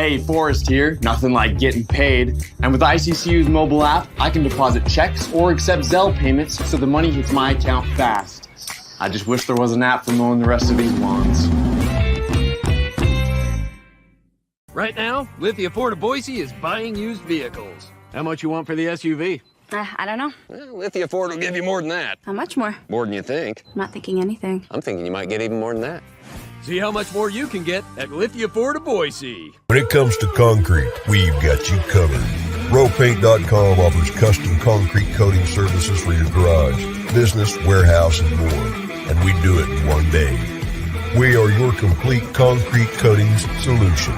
Hey, Forrest here. Nothing like getting paid. And with ICCU's mobile app, I can deposit checks or accept Zelle payments so the money hits my account fast. I just wish there was an app for mowing the rest of these lawns. Right now, Lithia Ford of Boise is buying used vehicles. How much you want for the SUV? I don't know. Well, Lithia Ford will give you more than that. How much more? More than you think. I'm not thinking anything. I'm thinking you might get even more than that. See how much more you can get at Lithia Ford of Boise. When it comes to concrete, we've got you covered. Ropaint.com offers custom concrete coating services for your garage, business, warehouse, and more. And we do it in one day. We are your complete concrete coatings solution.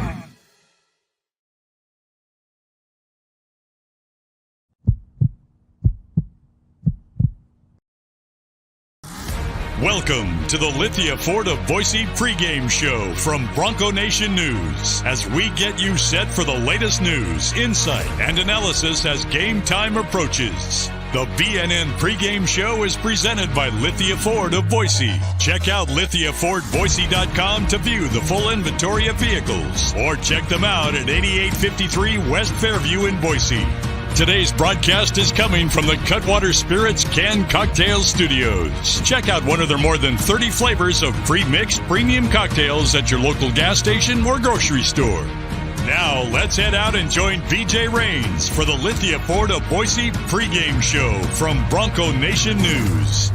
Welcome to the Lithia Ford of Boise pregame show from Bronco Nation News as we get you set for the latest news, insight, and analysis as game time approaches. The BNN pregame show is presented by Lithia Ford of Boise. Check out lithiafordboise.com to view the full inventory of vehicles or check them out at 8853 West Fairview in Boise. Today's broadcast is coming from the Cutwater Spirits Canned Cocktail Studios. Check out one of their more than 30 flavors of pre-mixed premium cocktails at your local gas station or grocery store. Now, let's head out and join BJ Rains for the Lithia Ford of Boise pregame show from Bronco Nation News.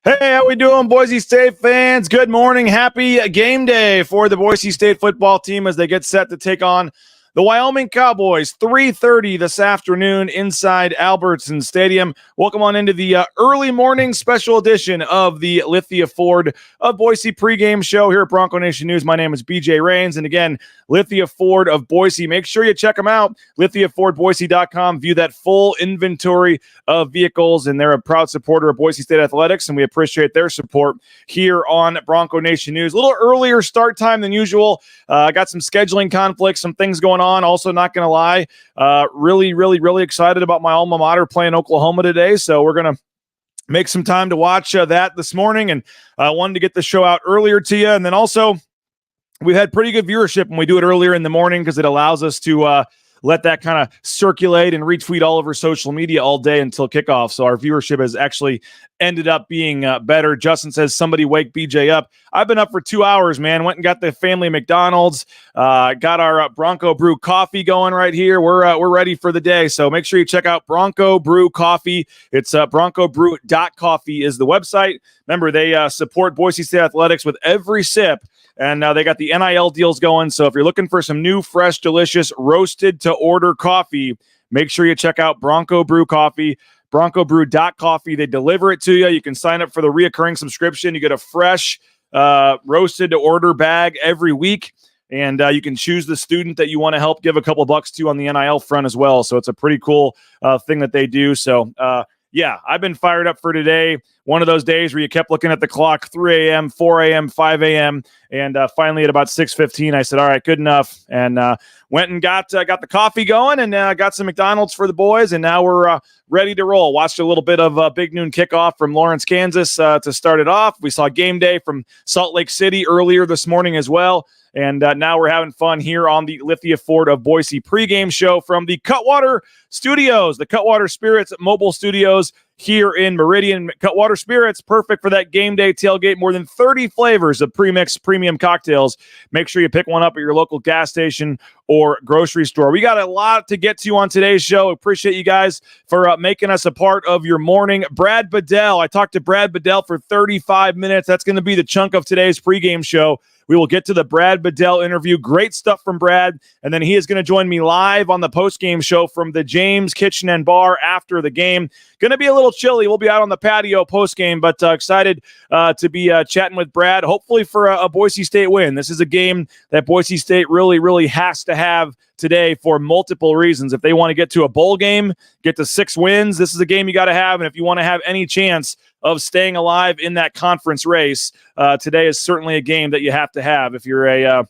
Hey, how we doing, Boise State fans? Good morning. Happy game day for the Boise State football team as they get set to take on the Wyoming Cowboys, 3:30 this afternoon inside Albertson Stadium. Welcome on into the early morning special edition of the Lithia Ford of Boise pregame show here at Bronco Nation News. My name is BJ Rains, and again, Lithia Ford of Boise. Make sure you check them out, lithiafordboise.com. View that full inventory of vehicles, and they're a proud supporter of Boise State Athletics, and we appreciate their support here on Bronco Nation News. A little earlier start time than usual. I got some scheduling conflicts, some things going on. Also, not going to lie, really excited about my alma mater playing Oklahoma today. So we're going to make some time to watch that this morning, and I wanted to get the show out earlier to you. And then also, we've had pretty good viewership when we do it earlier in the morning because it allows us to let that kind of circulate and retweet all over social media all day until kickoff. So our viewership has actually ended up being better. Justin says, somebody wake BJ up. I've been up for 2 hours, man. Went and got the family McDonald's, got our Bronco Brew coffee going right here. We're ready for the day. So make sure you check out Bronco Brew Coffee. It's broncobrew.coffee is the website. Remember, they support Boise State Athletics with every sip. And they got the NIL deals going. So if you're looking for some new, fresh, delicious, roasted-to-order coffee, make sure you check out Bronco Brew Coffee, broncobrew.coffee. They deliver it to you. You can sign up for the reoccurring subscription. You get a fresh, roasted-to-order bag every week. And you can choose the student that you want to help give a couple bucks to on the NIL front as well. So it's a pretty cool thing that they do. So, yeah, I've been fired up for today. One of those days where you kept looking at the clock, 3 a.m., 4 a.m., 5 a.m., and finally at about 6:15, I said, all right, good enough, and went and got the coffee going and got some McDonald's for the boys, and now we're ready to roll. Watched a little bit of Big Noon Kickoff from Lawrence, Kansas to start it off. We saw Game Day from Salt Lake City earlier this morning as well. And now we're having fun here on the Lithia Ford of Boise pregame show from the Cutwater Studios, the Cutwater Spirits mobile studios here in Meridian. Cutwater Spirits, perfect for that game day tailgate. More than 30 flavors of pre-mixed premium cocktails. Make sure you pick one up at your local gas station or grocery store. We got a lot to get to on today's show. Appreciate you guys for making us a part of your morning. Brad Bedell, I talked to Brad Bedell for 35 minutes. That's going to be the chunk of today's pregame show. We will get to the Brad Bedell interview. Great stuff from Brad. And then he is going to join me live on the postgame show from the James Kitchen and Bar after the game. Going to be a little chilly. We'll be out on the patio postgame, but excited to be chatting with Brad, hopefully for a Boise State win. This is a game that Boise State really has to have today for multiple reasons. If they want to get to a bowl game, get to 6 wins, this is a game you got to have. And if you want to have any chance of staying alive in that conference race, today is certainly a game that you have to have if you're a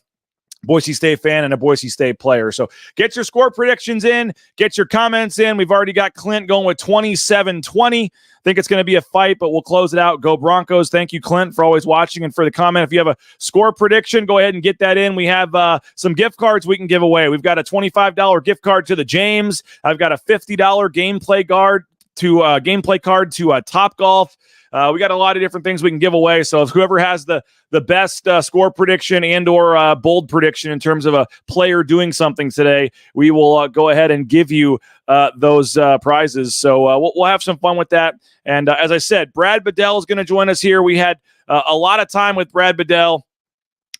Boise State fan and a Boise State player. So get your score predictions in, get your comments in. We've already got Clint going with 27-20. think it's going to be a fight, but we'll close it out. Go Broncos. Thank you, Clint, for always watching and for the comment. If you have a score prediction, go ahead and get that in. We have some gift cards we can give away. We've got a $25 gift card to the James. I've got a $50 gameplay card to Top Golf. We got a lot of different things we can give away. So if whoever has the best score prediction and or bold prediction in terms of a player doing something today, we will go ahead and give you those prizes. So we'll have some fun with that. And as I said, Brad Bedell is going to join us here. We had a lot of time with Brad Bedell.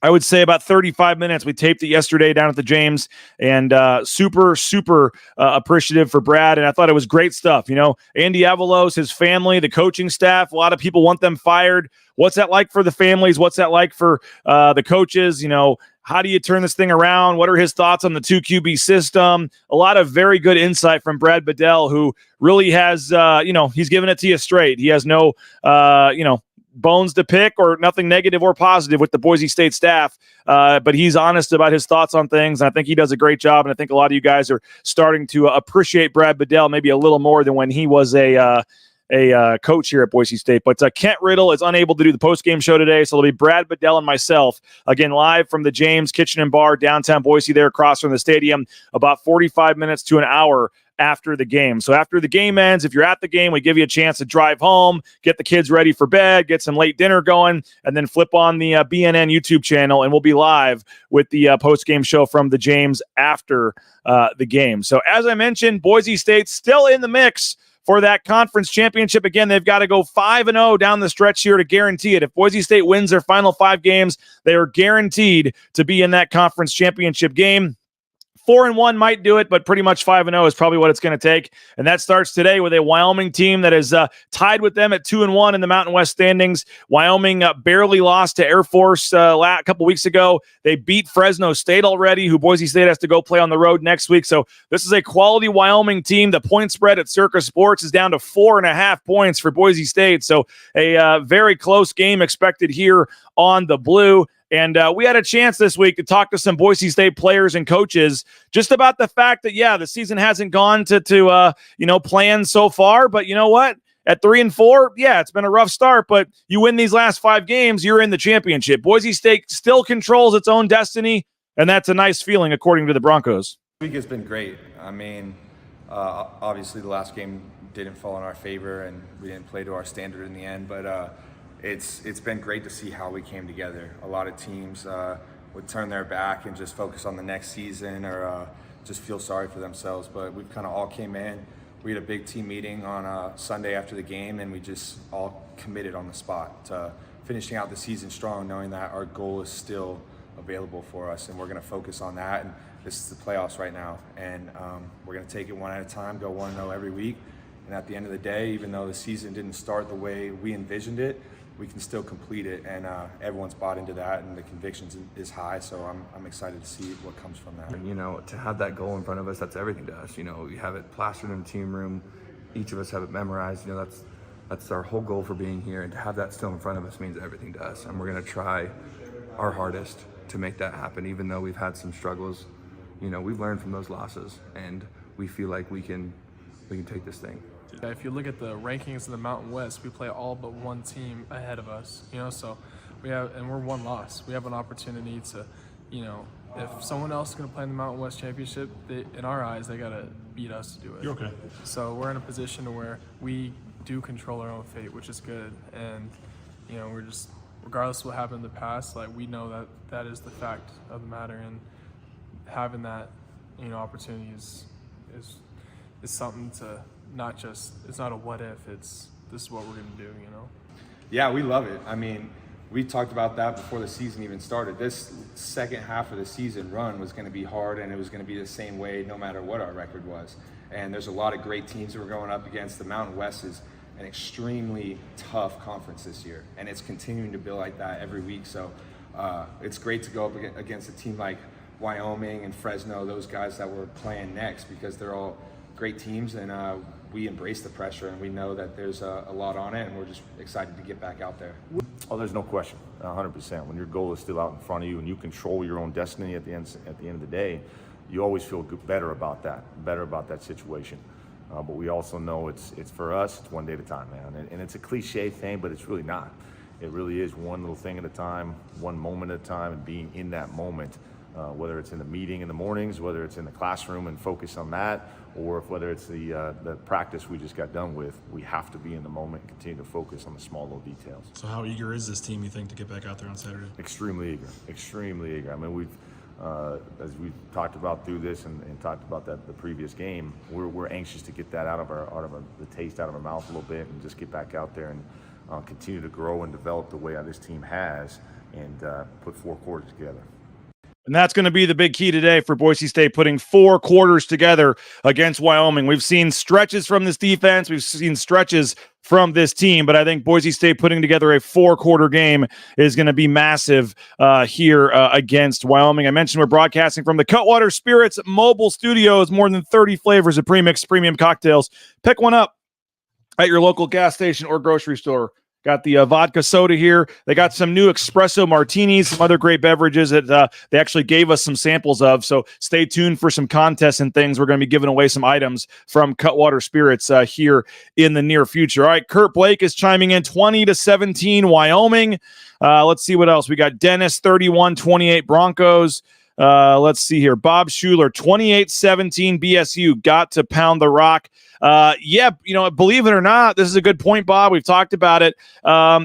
I would say about 35 minutes. We taped it yesterday down at the James, and super appreciative for Brad. And I thought it was great stuff. You know, Andy Avalos, his family, the coaching staff, a lot of people want them fired. What's that like for the families? What's that like for the coaches? You know, how do you turn this thing around? What are his thoughts on the 2QB system? A lot of very good insight from Brad Bedell, who really has, he's giving it to you straight. He has no, bones to pick or nothing negative or positive with the Boise State staff, but he's honest about his thoughts on things, and I think he does a great job, and I think a lot of you guys are starting to appreciate Brad Bedell maybe a little more than when he was a coach here at Boise State. But Kent Riddle is unable to do the post-game show today, so it'll be Brad Bedell and myself, again, live from the James Kitchen and Bar, downtown Boise there across from the stadium, about 45 minutes to an hour after the game. So after the game ends, if you're at the game, we give you a chance to drive home, get the kids ready for bed, get some late dinner going, and then flip on the BNN YouTube channel, and we'll be live with the post-game show from the James after the game. So as I mentioned, Boise State still in the mix for that conference championship. Again, they've got to go 5-0 down the stretch here to guarantee it. If Boise State wins their final 5 games, they are guaranteed to be in that conference championship game. 4-1 might do it, but pretty much 5-0 is probably what it's going to take. And that starts today with a Wyoming team that is tied with them at 2-1 in the Mountain West standings. Wyoming barely lost to Air Force a couple weeks ago. They beat Fresno State already, who Boise State has to go play on the road next week. So this is a quality Wyoming team. The point spread at Circa Sports is down to 4.5 points for Boise State. So a very close game expected here on the Blue. And we had a chance this week to talk to some Boise State players and coaches just about the fact that, the season hasn't gone to plan so far. But you know what? At 3-4, it's been a rough start, but you win these last 5 games, you're in the championship. Boise State still controls its own destiny, and that's a nice feeling, according to the Broncos. The week has been great. I mean, obviously the last game didn't fall in our favor, and we didn't play to our standard in the end, but it's been great to see how we came together. A lot of teams would turn their back and just focus on the next season or just feel sorry for themselves. But we kind of all came in. We had a big team meeting on Sunday after the game, and we just all committed on the spot to finishing out the season strong, knowing that our goal is still available for us, and we're going to focus on that. And this is the playoffs right now, and we're going to take it one at a time, go 1-0 every week. And at the end of the day, even though the season didn't start the way we envisioned it, we can still complete it, and everyone's bought into that, and the conviction is high. So I'm excited to see what comes from that. And, to have that goal in front of us, that's everything to us. You have it plastered in the team room. Each of us have it memorized. That's our whole goal for being here, and to have that still in front of us means everything to us. And we're going to try our hardest to make that happen, even though we've had some struggles. We've learned from those losses, and we feel like we can take this thing. If you look at the rankings in the Mountain West, we play all but one team ahead of us, so we're one loss. We have an opportunity to, if someone else is going to play in the Mountain West Championship, in our eyes, they got to beat us to do it. You're okay. So we're in a position where we do control our own fate, which is good. And, we're just, regardless of what happened in the past, we know that is the fact of the matter. And having that, opportunity is something to, it's not a what if, this is what we're going to do, Yeah, we love it. I mean, we talked about that before the season even started. This second half of the season run was going to be hard, and it was going to be the same way no matter what our record was. And there's a lot of great teams that we're going up against. The Mountain West is an extremely tough conference this year, and it's continuing to build like that every week. So it's great to go up against a team like Wyoming and Fresno, those guys that we're playing next, because they're all great teams, and we embrace the pressure, and we know that there's a lot on it, and we're just excited to get back out there. Oh, there's no question, 100%. When your goal is still out in front of you and you control your own destiny at the end of the day, you always feel better about that situation. But we also know it's for us, it's one day at a time, man. And it's a cliche thing, but it's really not. It really is one little thing at a time, one moment at a time, and being in that moment, whether it's in the meeting in the mornings, whether it's in the classroom and focus on that, or whether it's the practice we just got done with. We have to be in the moment and continue to focus on the small little details. So how eager is this team, you think, to get back out there on Saturday? Extremely eager, extremely eager. I mean, we've, as we've talked about through this and talked about the previous game, we're anxious to get that out of the taste out of our mouth a little bit and just get back out there and continue to grow and develop the way this team has and put 4 quarters together. And that's going to be the big key today for Boise State, putting 4 quarters together against Wyoming. We've seen stretches from this defense. We've seen stretches from this team, but I think Boise State putting together a 4-quarter game is going to be massive here against Wyoming. I mentioned we're broadcasting from the Cutwater Spirits mobile studios, more than 30 flavors of premixed premium cocktails. Pick one up at your local gas station or grocery store. Got the vodka soda here. They got some new espresso martinis, some other great beverages that they actually gave us some samples of. So stay tuned for some contests and things. We're going to be giving away some items from Cutwater Spirits here in the near future. All right, Kurt Blake is chiming in 20-17 Wyoming. Let's see what else. We got Dennis 31-28 Broncos. Let's see here. Bob Schuler, 28-17 BSU, got to pound the rock. Believe it or not, this is a good point, Bob. We've talked about it.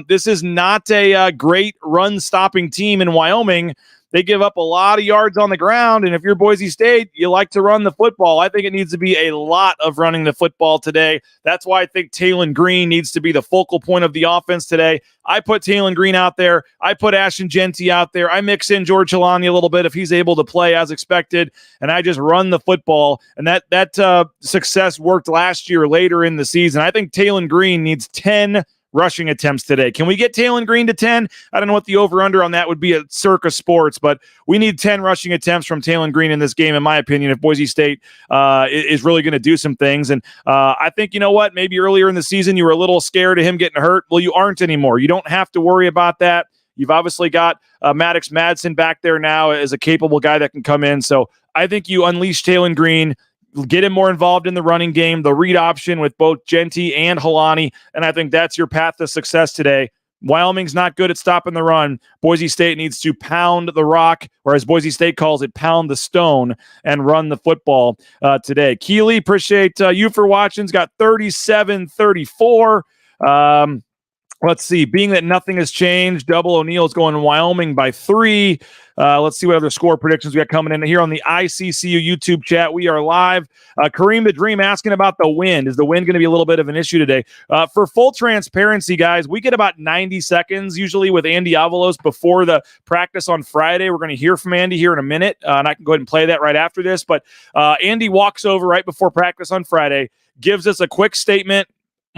This is not a great run-stopping team in Wyoming. They give up a lot of yards on the ground, and if you're Boise State, you like to run the football. I think it needs to be a lot of running the football today. That's why I think Talon Green needs to be the focal point of the offense today. I put Talon Green out there. I put Ashton Genty out there. I mix in George Jelani a little bit if he's able to play as expected, and I just run the football. And that success worked last year later in the season. I think Talon Green needs 10 rushing attempts today. Can we get Talon Green to 10? I don't know what the over-under on that would be at Circa Sports, but we need 10 rushing attempts from Talon Green in this game, in my opinion, if Boise State is really going to do some things. And I think, you know what, maybe earlier in the season you were a little scared of him getting hurt. Well, you aren't anymore. You don't have to worry about that. You've obviously got Maddox Madsen back there now as a capable guy that can come in. So I think you unleash Talon Green, get him more involved in the running game, the read option with both Genty and Jelani, and I think that's your path to success today. Wyoming's not good at stopping the run. Boise State needs to pound the rock, or as Boise State calls it, pound the stone, and run the football today. Keely, appreciate you for watching. He's got 37-34. Let's see. Being that nothing has changed, Double O'Neill's going to Wyoming by 3. Let's see what other score predictions we got coming in here on the ICCU YouTube chat. We are live. Kareem the Dream asking about the wind. Is the wind going to be a little bit of an issue today? For full transparency, guys, we get about 90 seconds usually with Andy Avalos before the practice on Friday. We're going to hear from Andy here in a minute, and I can go ahead and play that right after this. But Andy walks over right before practice on Friday, gives us a quick statement.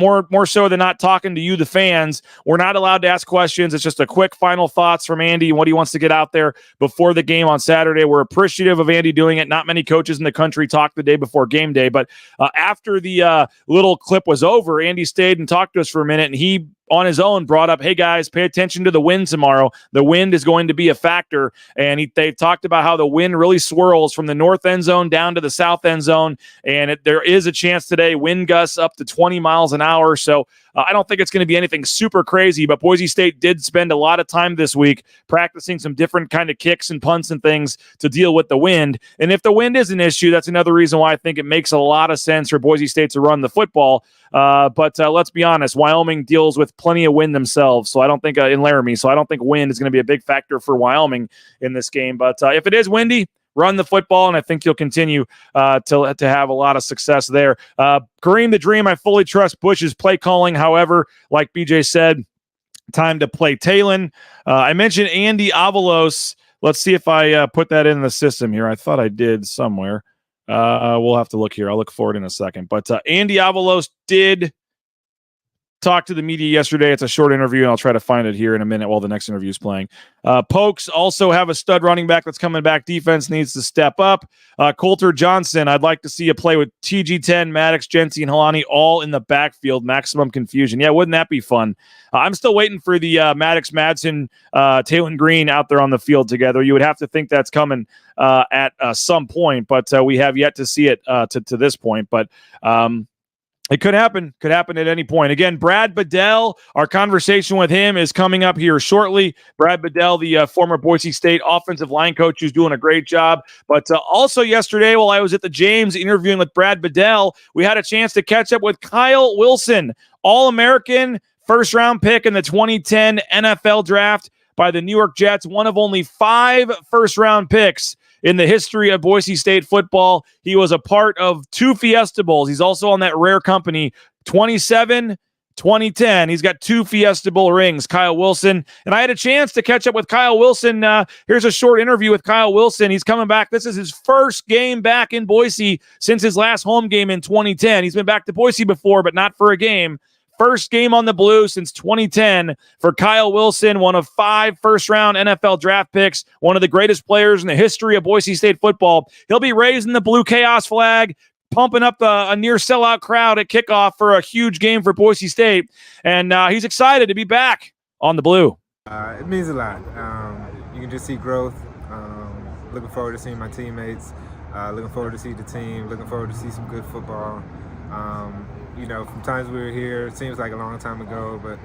More so than not talking to you, the fans. We're not allowed to ask questions. It's just a quick final thoughts from Andy and what he wants to get out there before the game on Saturday. We're appreciative of Andy doing it. Not many coaches in the country talk the day before game day, but after the little clip was over, Andy stayed and talked to us for a minute, and he on his own brought up, hey guys, pay attention to the wind tomorrow. The wind is going to be a factor. And they talked about how the wind really swirls from the north end zone down to the south end zone. And there is a chance today, wind gusts up to 20 miles an hour. So I don't think it's going to be anything super crazy, but Boise State did spend a lot of time this week practicing some different kind of kicks and punts and things to deal with the wind. And if the wind is an issue, that's another reason why I think it makes a lot of sense for Boise State to run the football. But let's be honest, Wyoming deals with plenty of wind themselves. So I don't think in Laramie. So I don't think wind is going to be a big factor for Wyoming in this game. But if it is windy, run the football, and I think you'll continue to have a lot of success there. Kareem the Dream, I fully trust Bush's play calling. However, like BJ said, time to play Talon. I mentioned Andy Avalos. Let's see if I put that in the system here. I thought I did somewhere. We'll have to look here. I'll look for it in a second. But Andy Avalos did talk to the media yesterday. It's a short interview, and I'll try to find it here in a minute while the next interview is playing. Pokes also have a stud running back that's coming back. Defense needs to step up. Coulter Johnson, I'd like to see a play with TG10, Maddox, Genty, and Jelani all in the backfield. Maximum confusion. Yeah, wouldn't that be fun? I'm still waiting for the Maddox, Madsen, Talon Green out there on the field together. You would have to think that's coming at some point, but we have yet to see it to this point. But It could happen. Could happen at any point. Again, Brad Bedell, our conversation with him is coming up here shortly. Brad Bedell, the former Boise State offensive line coach, who's doing a great job. But also yesterday, while I was at the James interviewing with Brad Bedell, we had a chance to catch up with Kyle Wilson, All-American, first-round pick in the 2010 NFL Draft by the New York Jets, one of only 5 first-round picks in the history of Boise State football. He was a part of 2 Fiesta Bowls. He's also on that rare company, 27, 2010. He's got 2 Fiesta Bowl rings, Kyle Wilson. And I had a chance to catch up with Kyle Wilson. Here's a short interview with Kyle Wilson. He's coming back. This is his first game back in Boise since his last home game in 2010. He's been back to Boise before, but not for a game. First game on the blue since 2010 for Kyle Wilson, one of 5 first-round NFL draft picks, one of the greatest players in the history of Boise State football. He'll be raising the blue chaos flag, pumping up a near sellout crowd at kickoff for a huge game for Boise State, and he's excited to be back on the blue. It means a lot. You can just see growth. Looking forward to seeing my teammates. Looking forward to see the team. Looking forward to see some good football. From times we were here, it seems like a long time ago, but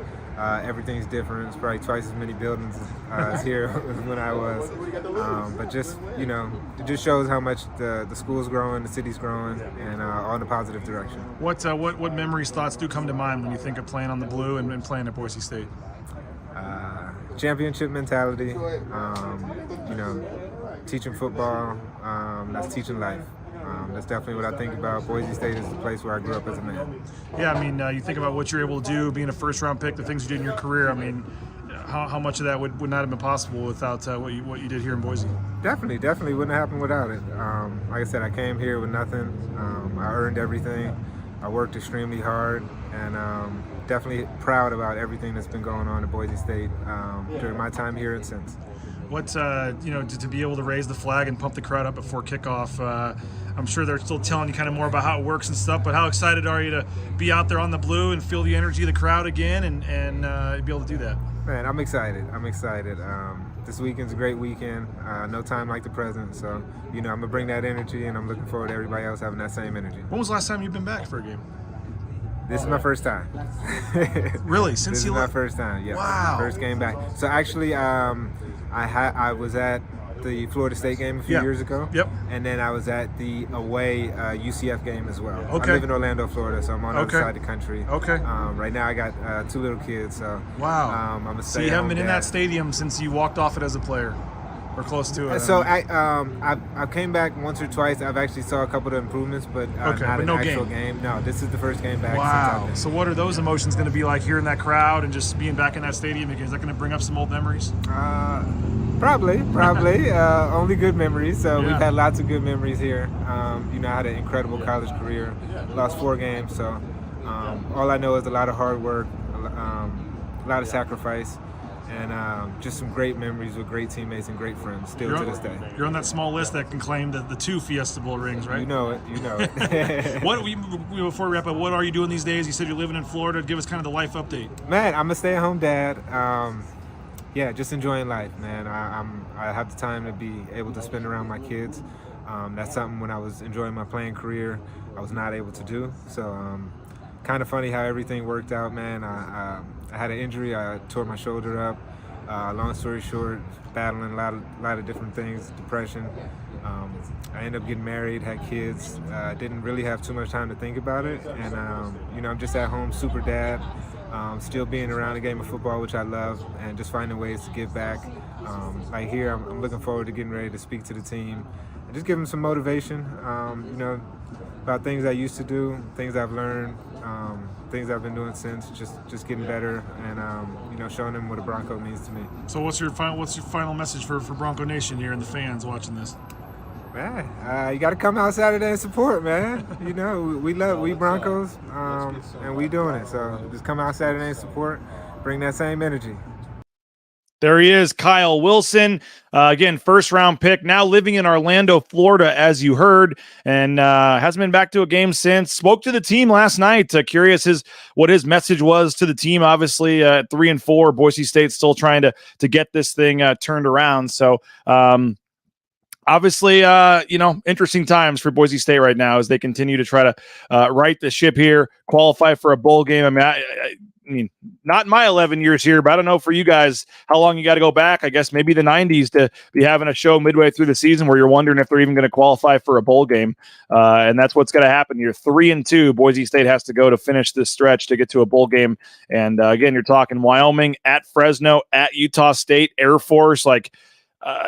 everything's different. It's probably twice as many buildings as here as when I was. But just, it just shows how much the school's growing, the city's growing, and all in a positive direction. What memories, thoughts do come to mind when you think of playing on the blue and playing at Boise State? Championship mentality, teaching football, that's teaching life. That's definitely what I think about. Boise State is the place where I grew up as a man. Yeah, you think about what you're able to do, being a first-round pick, the things you did in your career. How much of that would not have been possible without what you did here in Boise? Definitely wouldn't happen without it. Like I said, I came here with nothing. I earned everything. I worked extremely hard, and definitely proud about everything that's been going on at Boise State during my time here and since. To be able to raise the flag and pump the crowd up before kickoff, I'm sure they're still telling you kind of more about how it works and stuff, but how excited are you to be out there on the blue and feel the energy of the crowd again and be able to do that? Man, I'm excited. This weekend's a great weekend. No time like the present, so, I'm going to bring that energy, and I'm looking forward to everybody else having that same energy. When was the last time you've been back for a game? This is my first time. Really? Since this you is my first time, yeah. Wow. First game back. So actually, I was at the Florida State game a few years ago. Yep. And then I was at the away UCF game as well. Okay. I live in Orlando, Florida, so I'm on the other side of the country. Okay. Right now I got 2 little kids, so wow. I'm a so you haven't been in that stadium since you walked off it as a player, or close to it. So I came back once or twice. I've actually saw a couple of improvements, but not an actual game. No, this is the first game back. Wow. Since I've been. So what are those emotions going to be like, hearing that crowd and just being back in that stadium again? Is that going to bring up some old memories? Probably. Only good memories. So we've had lots of good memories here. I had an incredible college career. Lost 4 games. So all I know is a lot of hard work, a lot of sacrifice, and just some great memories with great teammates and great friends still to this day. You're on that small list that can claim the 2 Fiesta Bowl rings, right? You know it. Before we wrap up, what are you doing these days? You said you're living in Florida. Give us kind of the life update. Man, I'm a stay-at-home dad. Just enjoying life, man. I have the time to be able to spend around my kids. That's something when I was enjoying my playing career, I was not able to do. So kind of funny how everything worked out, man. I had an injury. I tore my shoulder up. Long story short, battling a lot of different things, depression. I ended up getting married, had kids. Didn't really have too much time to think about it. And, I'm just at home, super dad. Still being around the game of football, which I love, and just finding ways to give back. Like here, I'm looking forward to getting ready to speak to the team and just give them some motivation, about things I used to do, things I've learned, things I've been doing since, just getting better, and showing them what a Bronco means to me. So what's your final message for Bronco Nation here and the fans watching this? Man, you got to come out Saturday and support, man. We Broncos, and we doing it. So just come out Saturday and support. Bring that same energy. There he is, Kyle Wilson. Again, first-round pick, now living in Orlando, Florida, as you heard, and hasn't been back to a game since. Spoke to the team last night. Curious what his message was to the team. Obviously, 3-4, Boise State still trying to get this thing turned around. So, obviously, interesting times for Boise State right now as they continue to try to right the ship here, qualify for a bowl game. I mean, not in my 11 years here, but I don't know for you guys how long you got to go back. I guess maybe the 90s to be having a show midway through the season where you're wondering if they're even going to qualify for a bowl game. And that's what's going to happen. You're 3-2. Boise State has to go to finish this stretch to get to a bowl game. And again, you're talking Wyoming, at Fresno, at Utah State, Air Force,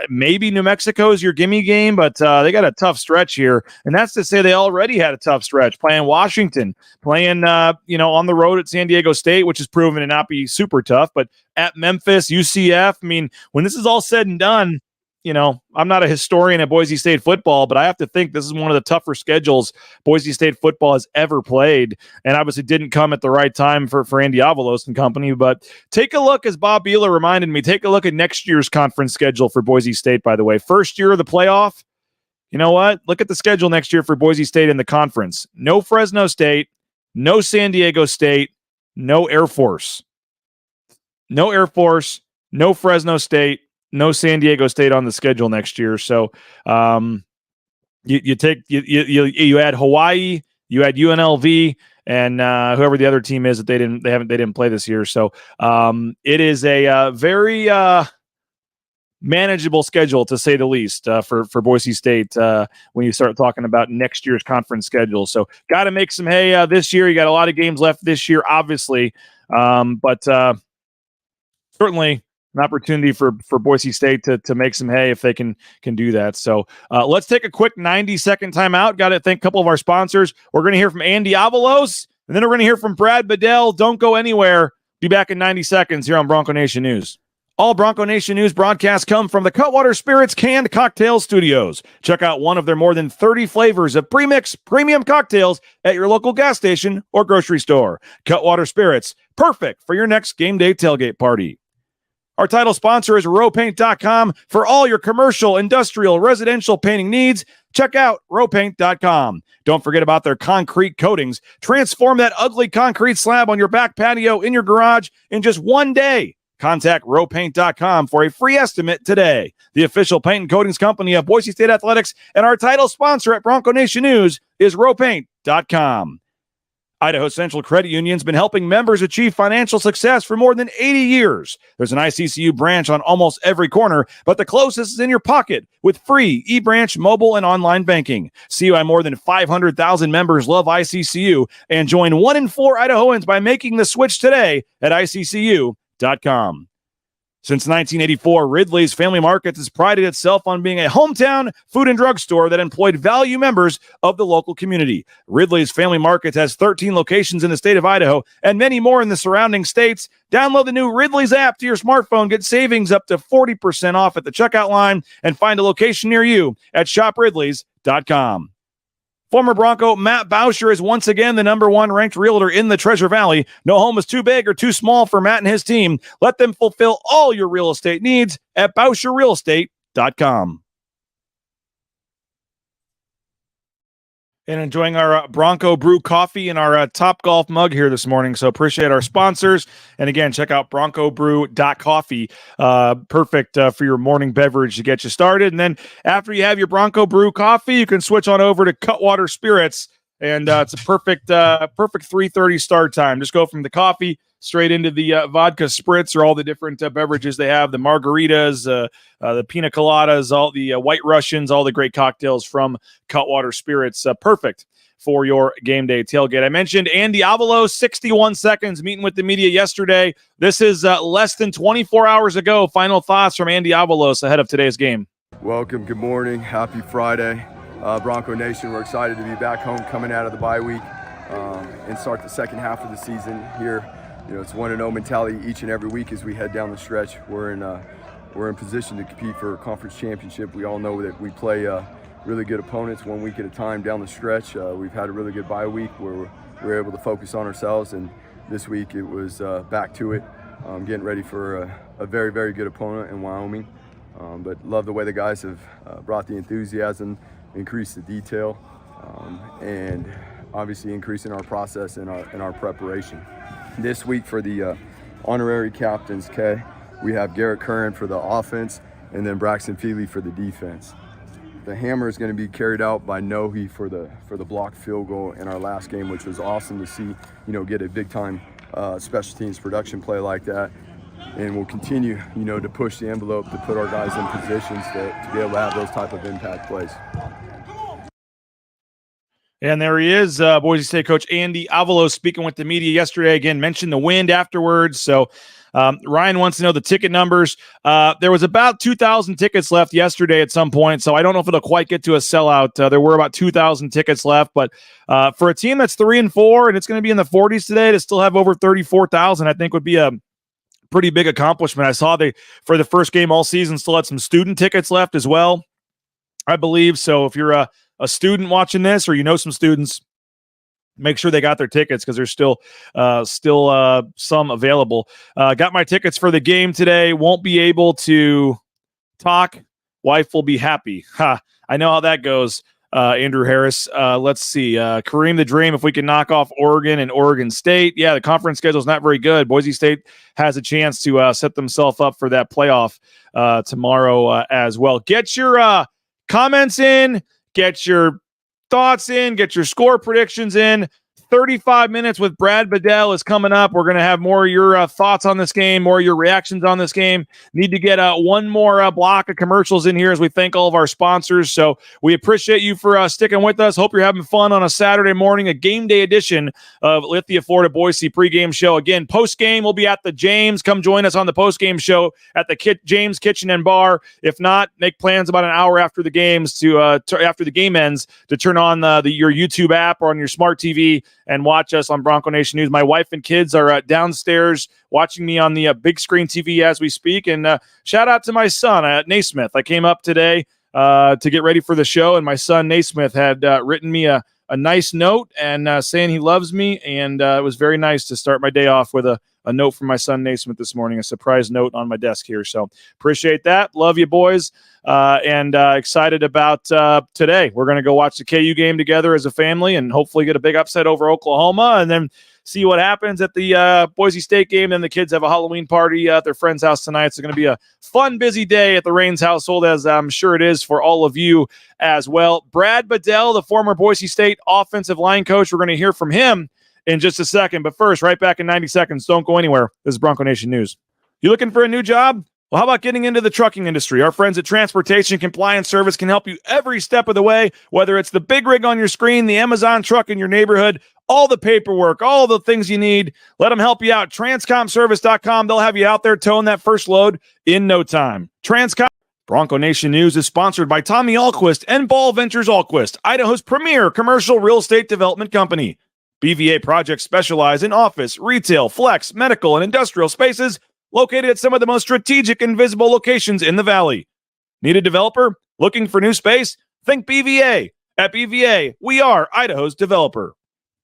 maybe New Mexico is your gimme game, but they got a tough stretch here. And that's to say they already had a tough stretch playing Washington, playing, on the road at San Diego State, which has proven to not be super tough, but at Memphis, UCF. I mean, when this is all said and done, I'm not a historian at Boise State football, but I have to think this is one of the tougher schedules Boise State football has ever played, and obviously didn't come at the right time for Andy Avalos and company. But take a look, as Bob Beeler reminded me, take a look at next year's conference schedule for Boise State, by the way. First year of the playoff, you know what? Look at the schedule next year for Boise State in the conference. No Fresno State, no San Diego State, no Air Force. No Air Force, no Fresno State, no San Diego State on the schedule next year. So you add Hawaii, you add UNLV, and whoever the other team is that they didn't play this year. So it is a very manageable schedule, to say the least, for Boise State when you start talking about next year's conference schedule. So got to make some hay this year. You got a lot of games left this year, obviously, but certainly an opportunity for Boise State to make some hay if they can do that. So let's take a quick 90-second timeout. Got to thank a couple of our sponsors. We're going to hear from Andy Avalos, and then we're going to hear from Brad Bedell. Don't go anywhere. Be back in 90 seconds here on Bronco Nation News. All Bronco Nation News broadcasts come from the Cutwater Spirits Canned Cocktail Studios. Check out one of their more than 30 flavors of premix premium cocktails at your local gas station or grocery store. Cutwater Spirits, perfect for your next game day tailgate party. Our title sponsor is rowpaint.com. For all your commercial, industrial, residential painting needs, check out rowpaint.com. Don't forget about their concrete coatings. Transform that ugly concrete slab on your back patio in your garage in just one day. Contact rowpaint.com for a free estimate today. The official paint and coatings company of Boise State Athletics, and our title sponsor at Bronco Nation News is rowpaint.com. Idaho Central Credit Union's been helping members achieve financial success for more than 80 years. There's an ICCU branch on almost every corner, but the closest is in your pocket with free eBranch mobile and online banking. See why more than 500,000 members love ICCU, and join 1 in 4 Idahoans by making the switch today at ICCU.com. Since 1984, Ridley's Family Markets has prided itself on being a hometown food and drug store that employed value members of the local community. Ridley's Family Markets has 13 locations in the state of Idaho and many more in the surrounding states. Download the new Ridley's app to your smartphone, get savings up to 40% off at the checkout line, and find a location near you at shopridleys.com. Former Bronco Matt Bauscher is once again the number 1 ranked realtor in the Treasure Valley. No home is too big or too small for Matt and his team. Let them fulfill all your real estate needs at BauscherRealEstate.com. And enjoying our Bronco Brew coffee and our Top Golf mug here this morning. So appreciate our sponsors. And again, check out broncobrew.coffee. Perfect for your morning beverage to get you started. And then after you have your Bronco Brew coffee, you can switch on over to Cutwater Spirits. And it's a perfect 3:30 start time. Just go from the coffee straight into the vodka spritz, or all the different beverages they have, the margaritas, the pina coladas, all the white Russians, all the great cocktails from Cutwater Spirits. Perfect for your game day tailgate. I mentioned Andy Avalos, 61 seconds, meeting with the media yesterday. This is less than 24 hours ago. Final thoughts from Andy Avalos ahead of today's game. Welcome, good morning, happy Friday. Bronco Nation, we're excited to be back home coming out of the bye week and start the second half of the season here. You know, it's 1-0 mentality each and every week as we head down the stretch. We're in position to compete for a conference championship. We all know that we play really good opponents 1 week at a time down the stretch. We've had a really good bye week where we're able to focus on ourselves, and this week it was back to it, getting ready for a very, very good opponent in Wyoming. But love the way the guys have brought the enthusiasm, increased the detail, and obviously increasing our process and our preparation. This week for the honorary captains, we have Garrett Curran for the offense, and then Braxton Feely for the defense. the hammer is going to be carried out by Nohi for the blocked field goal in our last game, which was awesome to see, get a big time special teams production play like that. And we'll continue, to push the envelope to put our guys in positions to be able to have those type of impact plays. And there he is, Boise State coach Andy Avalos speaking with the media yesterday. Again, mentioned the wind afterwards. So Ryan wants to know the ticket numbers. There was about 2,000 tickets left yesterday at some point, so I don't know if it'll quite get to a sellout. There were about 2,000 tickets left, but for a team that's 3-4 and it's going to be in the 40s today, to still have over 34,000, I think would be a pretty big accomplishment. I saw they, for the first game all season, still had some student tickets left as well, I believe. So if you're a student watching this, or some students, make sure they got their tickets, because there's still some available. Got my tickets for the game today. Won't be able to talk. Wife will be happy. I know how that goes. Andrew Harris. Let's see. Kareem the Dream, if we can knock off Oregon and Oregon State. Yeah, the conference schedule is not very good. Boise State has a chance to set themselves up for that playoff tomorrow as well. Get your comments in. Get your thoughts in. Get your score predictions in. 35 minutes with Brad Bedell is coming up. We're going to have more of your thoughts on this game, more of your reactions on this game. Need to get one more block of commercials in here as we thank all of our sponsors. So we appreciate you for sticking with us. Hope you're having fun on a Saturday morning, a game day edition of Lithia Florida Boise pregame show. Again, post-game, we'll be at the James. Come join us on the post-game show at the James Kitchen and Bar. If not, make plans about an hour after the games after the game ends to turn on your YouTube app or on your smart TV and watch us on Bronco Nation News. My wife and kids are downstairs watching me on the big screen TV as we speak. And shout out to my son, Naismith. I came up today to get ready for the show, and my son, Naismith, had written me a nice note and saying he loves me. And it was very nice to start my day off with a note from my son, Naismith, this morning, a surprise note on my desk here. So appreciate that. Love you, boys. And excited about today. We're going to go watch the KU game together as a family and hopefully get a big upset over Oklahoma, and then see what happens at the Boise State game. Then the kids have a Halloween party at their friend's house tonight. It's going to be a fun, busy day at the Raines household, as I'm sure it is for all of you as well. Brad Bedell, the former Boise State offensive line coach, we're going to hear from him in just a second. But first, right back in 90 seconds. Don't go anywhere. This is Bronco Nation News. You looking for a new job? Well, how about getting into the trucking industry? Our friends at Transportation Compliance Service can help you every step of the way, whether it's the big rig on your screen, the Amazon truck in your neighborhood, all the paperwork, all the things you need. Let them help you out. Transcomservice.com. They'll have you out there towing that first load in no time. Bronco Nation News is sponsored by Tommy Alquist and Ball Ventures Alquist, Idaho's premier commercial real estate development company. BVA projects specialize in office, retail, flex, medical, and industrial spaces located at some of the most strategic and visible locations in the valley. Need a developer? Looking for new space? Think BVA. At BVA, we are Idaho's developer.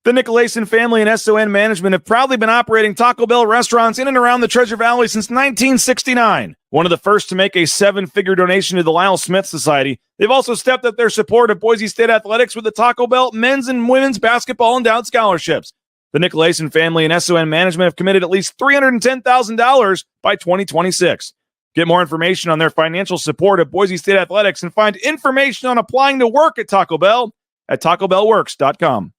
The Nicolason family and SON Management have proudly been operating Taco Bell restaurants in and around the Treasure Valley since 1969. One of the first to make a 7-figure donation to the Lyle Smith Society, they've also stepped up their support of Boise State athletics with the Taco Bell men's and women's basketball endowed scholarships. The Nicolason family and SON Management have committed at least $310,000 by 2026. Get more information on their financial support of Boise State athletics and find information on applying to work at Taco Bell at TacoBellWorks.com.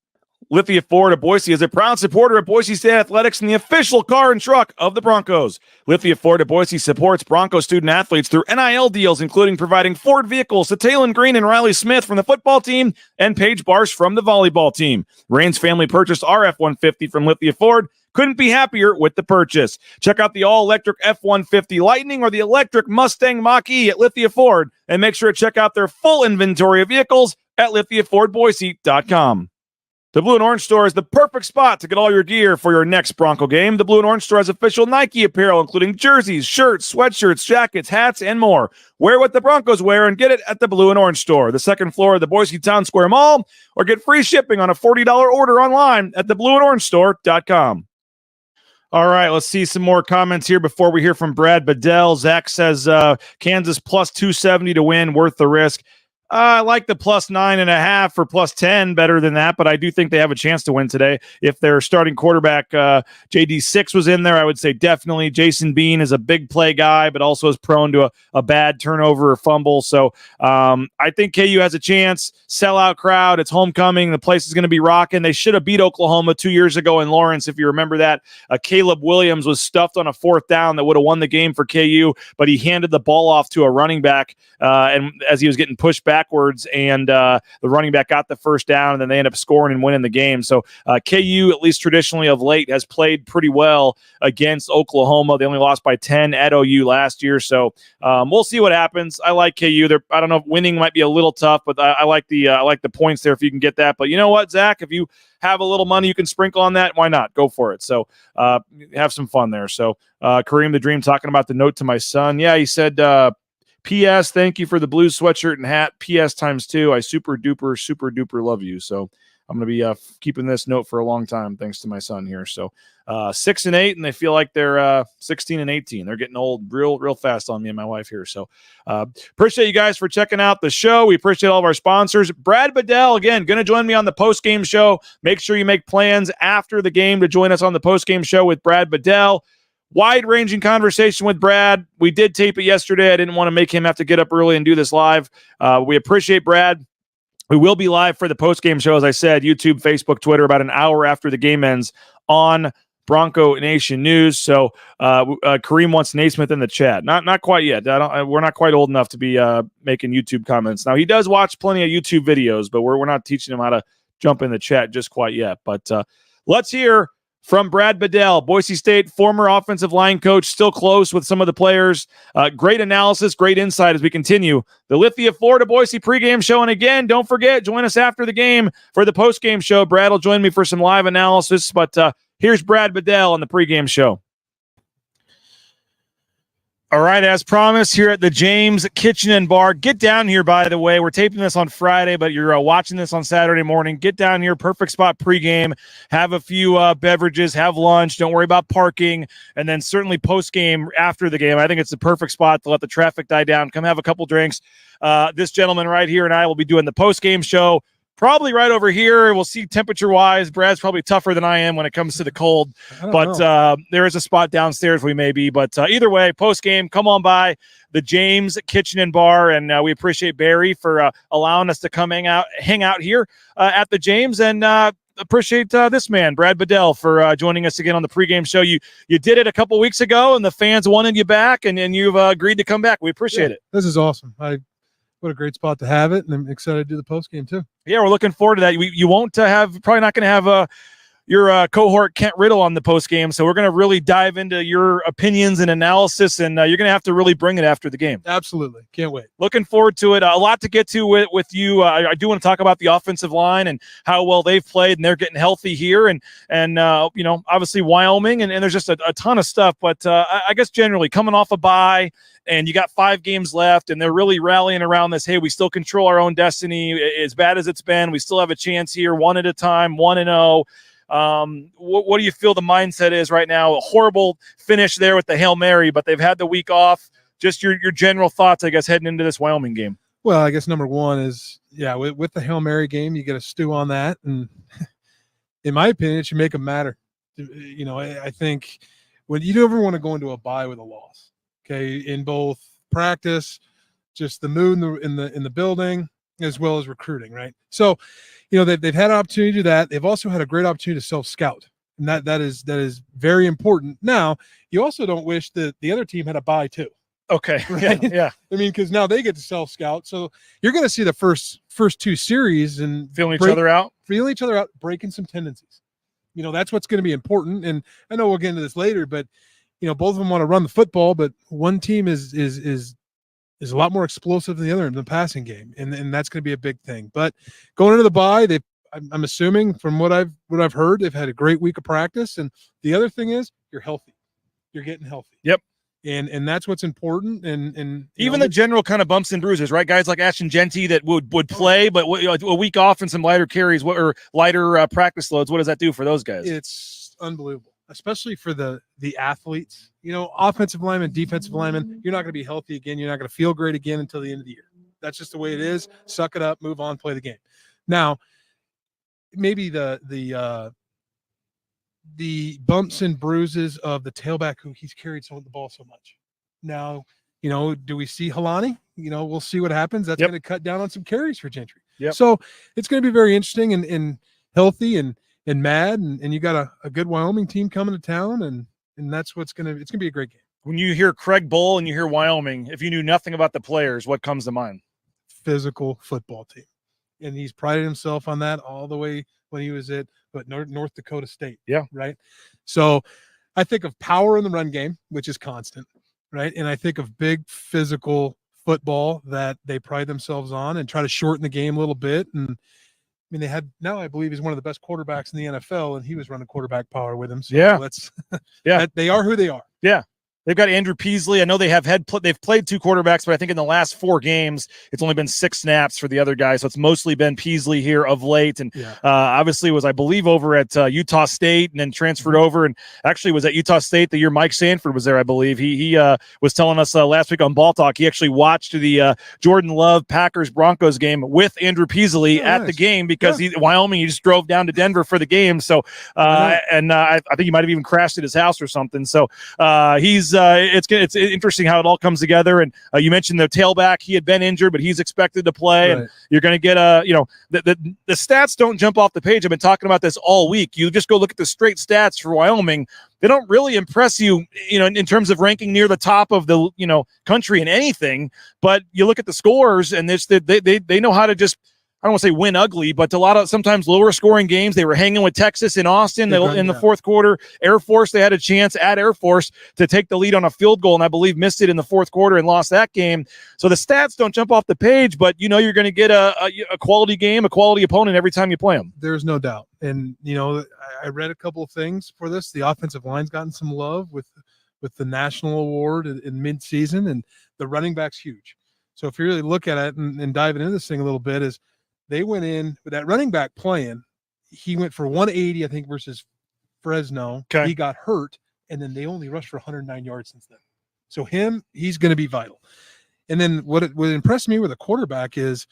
Lithia Ford of Boise is a proud supporter of Boise State athletics and the official car and truck of the Broncos. Lithia Ford of Boise supports Bronco student athletes through NIL deals, including providing Ford vehicles to Taylon Green and Riley Smith from the football team and Paige Barsh from the volleyball team. Rain's family purchased our F-150 from Lithia Ford. Couldn't be happier with the purchase. Check out the all-electric F-150 Lightning or the electric Mustang Mach-E at Lithia Ford, and make sure to check out their full inventory of vehicles at LithiaFordBoise.com. The Blue and Orange Store is the perfect spot to get all your gear for your next Bronco game. The Blue and Orange Store has official Nike apparel, including jerseys, shirts, sweatshirts, jackets, hats, and more. Wear what the Broncos wear and get it at the Blue and Orange Store, the second floor of the Boise Town Square Mall, or get free shipping on a $40 order online at theblueandorangestore.com. All right, let's see some more comments here before we hear from Brad Bedell. Zach says Kansas plus 270 to win, worth the risk. I like the +9.5 or +10 better than that, but I do think they have a chance to win today. If their starting quarterback, JD6 was in there, I would say definitely. Jason Bean is a big play guy, but also is prone to a bad turnover or fumble. So I think KU has a chance. Sellout crowd. It's homecoming. The place is going to be rocking. They should have beat Oklahoma 2 years ago in Lawrence, if you remember that. Caleb Williams was stuffed on a 4th down that would have won the game for KU, but he handed the ball off to a running back, and as he was getting pushed backwards, and the running back got the 1st down, and then they end up scoring and winning the game. So KU, at least traditionally of late, has played pretty well against Oklahoma. They only lost by 10 at OU last year, so we'll see what happens. I like KU. I don't know if winning might be a little tough, but I like the points there if you can get that. But you know what, Zach, if you have a little money you can sprinkle on that, why not? Go for it. So have some fun there. So Kareem the Dream talking about the note to my son. Yeah, he said, P.S. Thank you for the blue sweatshirt and hat. P.S. ×2. I super duper love you. So I'm going to be keeping this note for a long time, thanks to my son here. So 6 and 8, and they feel like they're 16 and 18. They're getting old real fast on me and my wife here. So appreciate you guys for checking out the show. We appreciate all of our sponsors. Brad Bedell, again, going to join me on the post-game show. Make sure you make plans after the game to join us on the post-game show with Brad Bedell. Wide-ranging conversation with Brad. We did tape it yesterday. I didn't want to make him have to get up early and do this live. We appreciate Brad. We will be live for the post-game show, as I said, YouTube, Facebook, Twitter, about an hour after the game ends on Bronco Nation News. So Kareem wants Naismith in the chat. Not quite yet. We're not quite old enough to be making YouTube comments. Now, he does watch plenty of YouTube videos, but we're not teaching him how to jump in the chat just quite yet. But let's hear from Brad Bedell, Boise State, former offensive line coach, still close with some of the players. Great analysis, great insight as we continue the Lithia Florida Boise pregame show. And again, don't forget, join us after the game for the postgame show. Brad will join me for some live analysis, but here's Brad Bedell on the pregame show. All right, as promised, here at the James Kitchen and Bar. Get down here, by the way. We're taping this on Friday, but you're watching this on Saturday morning. Get down here, perfect spot pregame. Have a few beverages, have lunch. Don't worry about parking. And then certainly postgame after the game. I think it's the perfect spot to let the traffic die down. Come have a couple drinks. This gentleman right here and I will be doing the postgame show. Probably right over here. We'll see temperature-wise. Brad's probably tougher than I am when it comes to the cold. But there is a spot downstairs we may be. But either way, post-game, come on by the James Kitchen and Bar. And we appreciate Barry for allowing us to come hang out here at the James. And appreciate this man, Brad Bedell, for joining us again on the pregame show. You did it a couple weeks ago, and the fans wanted you back, and you've agreed to come back. We appreciate it. This is awesome. What a great spot to have it, and I'm excited to do the post game too. Yeah, we're looking forward to that. You won't probably not going to have your cohort Kent Riddle on the post game, so we're going to really dive into your opinions and analysis, and you're going to have to really bring it after the game. Absolutely, can't wait. Looking forward to it. A lot to get to with you. I do want to talk about the offensive line and how well they've played, and they're getting healthy here, and obviously Wyoming, and there's just a ton of stuff. But I guess generally coming off a bye. And you got 5 games left, and they're really rallying around this, hey, we still control our own destiny. As bad as it's been, we still have a chance here, 1 at a time, 1-0. What do you feel the mindset is right now? A horrible finish there with the Hail Mary, but they've had the week off. Just your general thoughts, I guess, heading into this Wyoming game. Well, I guess number one is, with the Hail Mary game, you get a stew on that. And in my opinion, it should make them matter. I think when you never want to go into a bye with a loss. Okay, in both practice, just the mood in the building, as well as recruiting, right? So, they've had an opportunity to do that. They've also had a great opportunity to self-scout, and that is very important. Now, you also don't wish that the other team had a bye too. Okay, right? Yeah. I mean, because now they get to self-scout, so you're going to see the first 2 series and feeling each other out, breaking some tendencies. That's what's going to be important. And I know we'll get into this later, but. Both of them want to run the football, but one team is a lot more explosive than the other in the passing game, and that's going to be a big thing. But going into the bye, I'm assuming from what I've heard, they've had a great week of practice, and the other thing is you're healthy, you're getting healthy. Yep. And that's what's important. And even the general kind of bumps and bruises, right? Guys like Ashton Genty that would play, but a week off and some lighter carries or lighter practice loads. What does that do for those guys? It's unbelievable. Especially for the athletes, offensive linemen, defensive linemen, you're not going to be healthy again. You're not going to feel great again until the end of the year. That's just the way it is. Suck it up, move on, play the game. Now, maybe the bumps and bruises of the tailback who he's carried the ball so much. Now, do we see Halani? We'll see what happens. That's going to cut down on some carries for Gentry. Yep. So it's going to be very interesting and healthy and mad. And you got a good Wyoming team coming to town. And that's it's going to be a great game. When you hear Craig Bull and you hear Wyoming, if you knew nothing about the players, what comes to mind? Physical football team. And he's prided himself on that all the way when he was at North Dakota State. Yeah. Right. So I think of power in the run game, which is constant. Right. And I think of big physical football that they pride themselves on and try to shorten the game a little bit. And I believe he's one of the best quarterbacks in the NFL, and he was running quarterback power with him. So they are who they are. Yeah. They've got Andrew Peasley. I know they've played 2 quarterbacks, but I think in the last 4 games, it's only been 6 snaps for the other guy. So it's mostly been Peasley here of late. And obviously was, I believe, over at Utah State and then transferred over and actually was at Utah State the year Mike Sanford was there, I believe. He was telling us last week on Ball Talk, he actually watched the Jordan Love Packers-Broncos game with Andrew Peasley at the game because Wyoming, he just drove down to Denver for the game. So, I think he might have even crashed at his house or something. So it's interesting how it all comes together. And you mentioned the tailback; he had been injured, but he's expected to play. Right. And you're going to get the stats don't jump off the page. I've been talking about this all week. You just go look at the straight stats for Wyoming. They don't really impress you, in terms of ranking near the top of the country in anything. But you look at the scores, and they know how to just. I don't want to say win ugly, but sometimes lower scoring games. They were hanging with Texas in Austin in the fourth quarter. Air Force, they had a chance at Air Force to take the lead on a field goal, and I believe missed it in the fourth quarter and lost that game. So the stats don't jump off the page, but you're going to get a quality game, a quality opponent every time you play them. There's no doubt. And, I read a couple of things for this. The offensive line's gotten some love with the national award in mid-season, and the running back's huge. So if you really look at it and dive into this thing a little bit is, they went in with that running back playing. He went for 180, I think, versus Fresno. Okay. He got hurt, and then they only rushed for 109 yards since then. So he's going to be vital. And then what impressed me with a quarterback is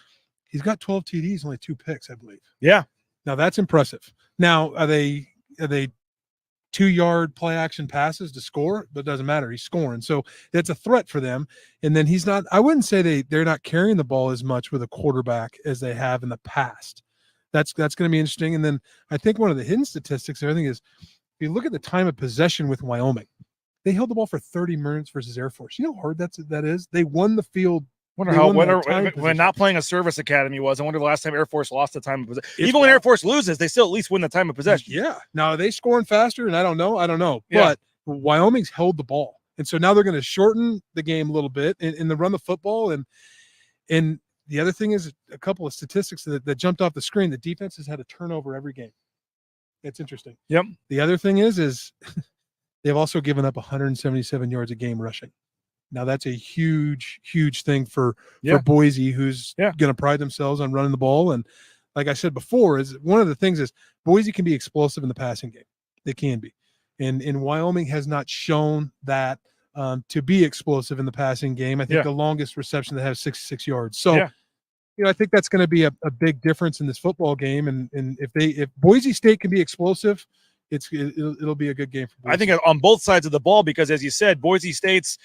he's got 12 TDs, only 2 picks, I believe. Yeah. Now that's impressive. Now are they 2-yard play action passes to score? But it doesn't matter. He's scoring. So that's a threat for them. And then I wouldn't say they're not carrying the ball as much with a quarterback as they have in the past. That's going to be interesting. And then I think one of the hidden statistics and everything is if you look at the time of possession with Wyoming, they held the ball for 30 minutes versus Air Force. You know how hard that is? They won the field. When not playing a service academy I wonder the last time Air Force lost the time of possession. Even when Air Force loses, they still at least win the time of possession. Yeah. Now, are they scoring faster? And I don't know. Yeah. But Wyoming's held the ball. And so now they're going to shorten the game a little bit and run the football. And the other thing is a couple of statistics that jumped off the screen. The defense has had a turnover every game. It's interesting. Yep. The other thing is they've also given up 177 yards a game rushing. Now that's a huge, huge thing for Boise, who's going to pride themselves on running the ball. And like I said before, is one of the things is Boise can be explosive in the passing game. They can be. And Wyoming has not shown that to be explosive in the passing game. I think the longest reception they have is 66 yards. So, I think that's going to be a big difference in this football game. And if Boise State can be explosive, it'll be a good game for Boise. I think on both sides of the ball, because as you said, Boise State's,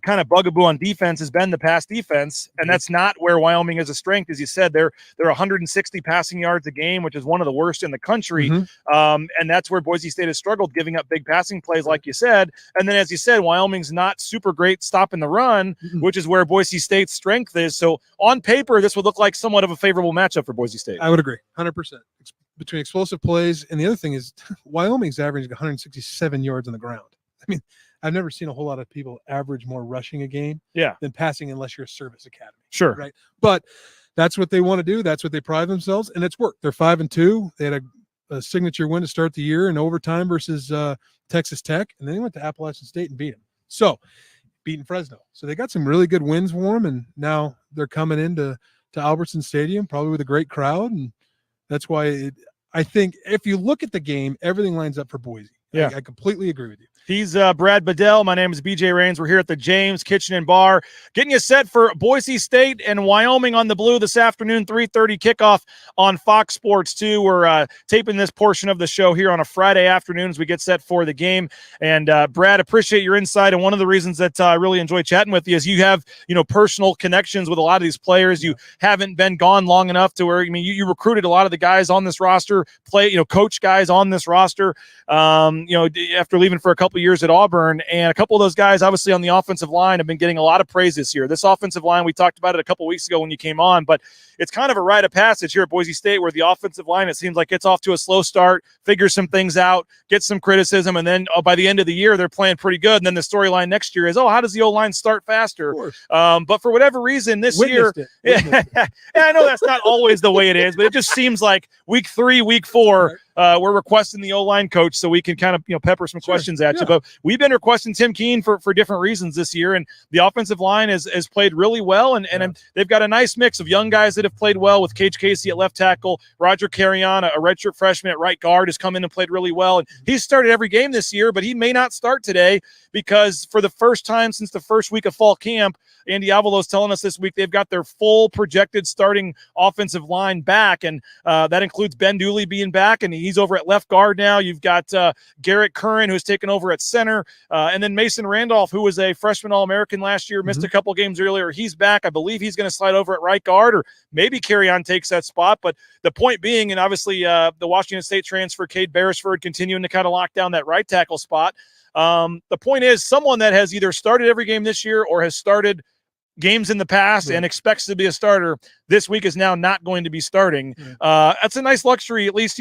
kind of bugaboo on defense has been the pass defense. And that's not where Wyoming is a strength. As you said, they're 160 passing yards a game, which is one of the worst in the country. And that's where Boise State has struggled, giving up big passing plays, like you said. And then, as you said, Wyoming's not super great stopping the run, which is where Boise State's strength is. So on paper, this would look like somewhat of a favorable matchup for Boise State. I would agree, 100%. Between explosive plays, and the other thing is Wyoming's averaging 167 yards on the ground. I mean, I've never seen a whole lot of people average more rushing a game than passing unless you're a service academy. Sure. Right. But that's what they want to do. That's what they pride themselves, and it's worked. They're 5-2. They had a signature win to start the year in overtime versus Texas Tech, and then they went to Appalachian State and beat them. So, beating Fresno. So they got some really good wins for them, and now they're coming into Albertson Stadium, probably with a great crowd, and that's why I think if you look at the game, everything lines up for Boise. Yeah. I completely agree with you. He's Brad Bedell. My name is BJ Rains. We're here at the James Kitchen and Bar, getting you set for Boise State and Wyoming on the Blue this afternoon, 3:30 kickoff on Fox Sports 2. We're taping this portion of the show here on a Friday afternoon as we get set for the game. And Brad, appreciate your insight. And one of the reasons that I really enjoy chatting with you is you have, personal connections with a lot of these players. You haven't been gone long enough to where, you recruited a lot of the guys on this roster, coach guys on this roster, after leaving for a couple years at Auburn, and a couple of those guys obviously on the offensive line have been getting a lot of praise this year. This offensive line, we talked about it a couple weeks ago when you came on, but it's kind of a rite of passage here at Boise State where the offensive line, it seems like gets off to a slow start, figures some things out, gets some criticism, and then by the end of the year, they're playing pretty good. And then the storyline next year is, how does the O-line start faster? But for whatever reason this year, and I know that's not always the way it is, but it just seems like week 3, week 4, we're requesting the O-line coach so we can kind of pepper some questions at you. But we've been requesting Tim Keene for different reasons this year, and the offensive line has played really well, and they've got a nice mix of young guys that have played well with Cage Casey at left tackle. Roger Carrion, a redshirt freshman at right guard, has come in and played really well, and he's started every game this year, but he may not start today because for the first time since the first week of fall camp, Andy Avalos telling us this week they've got their full projected starting offensive line back, and that includes Ben Dooley being back, and he's over at left guard now. You've got Garrett Curran, who's taken over at center, and then Mason Randolph, who was a freshman All-American last year, missed a couple games earlier. He's back. I believe he's going to slide over at right guard, or maybe Carrion takes that spot. But the point being, and obviously the Washington State transfer, Cade Beresford, continuing to kind of lock down that right tackle spot. The point is, someone that has either started every game this year or has started games in the past and expects to be a starter this week is now not going to be starting. That's a nice luxury. At least,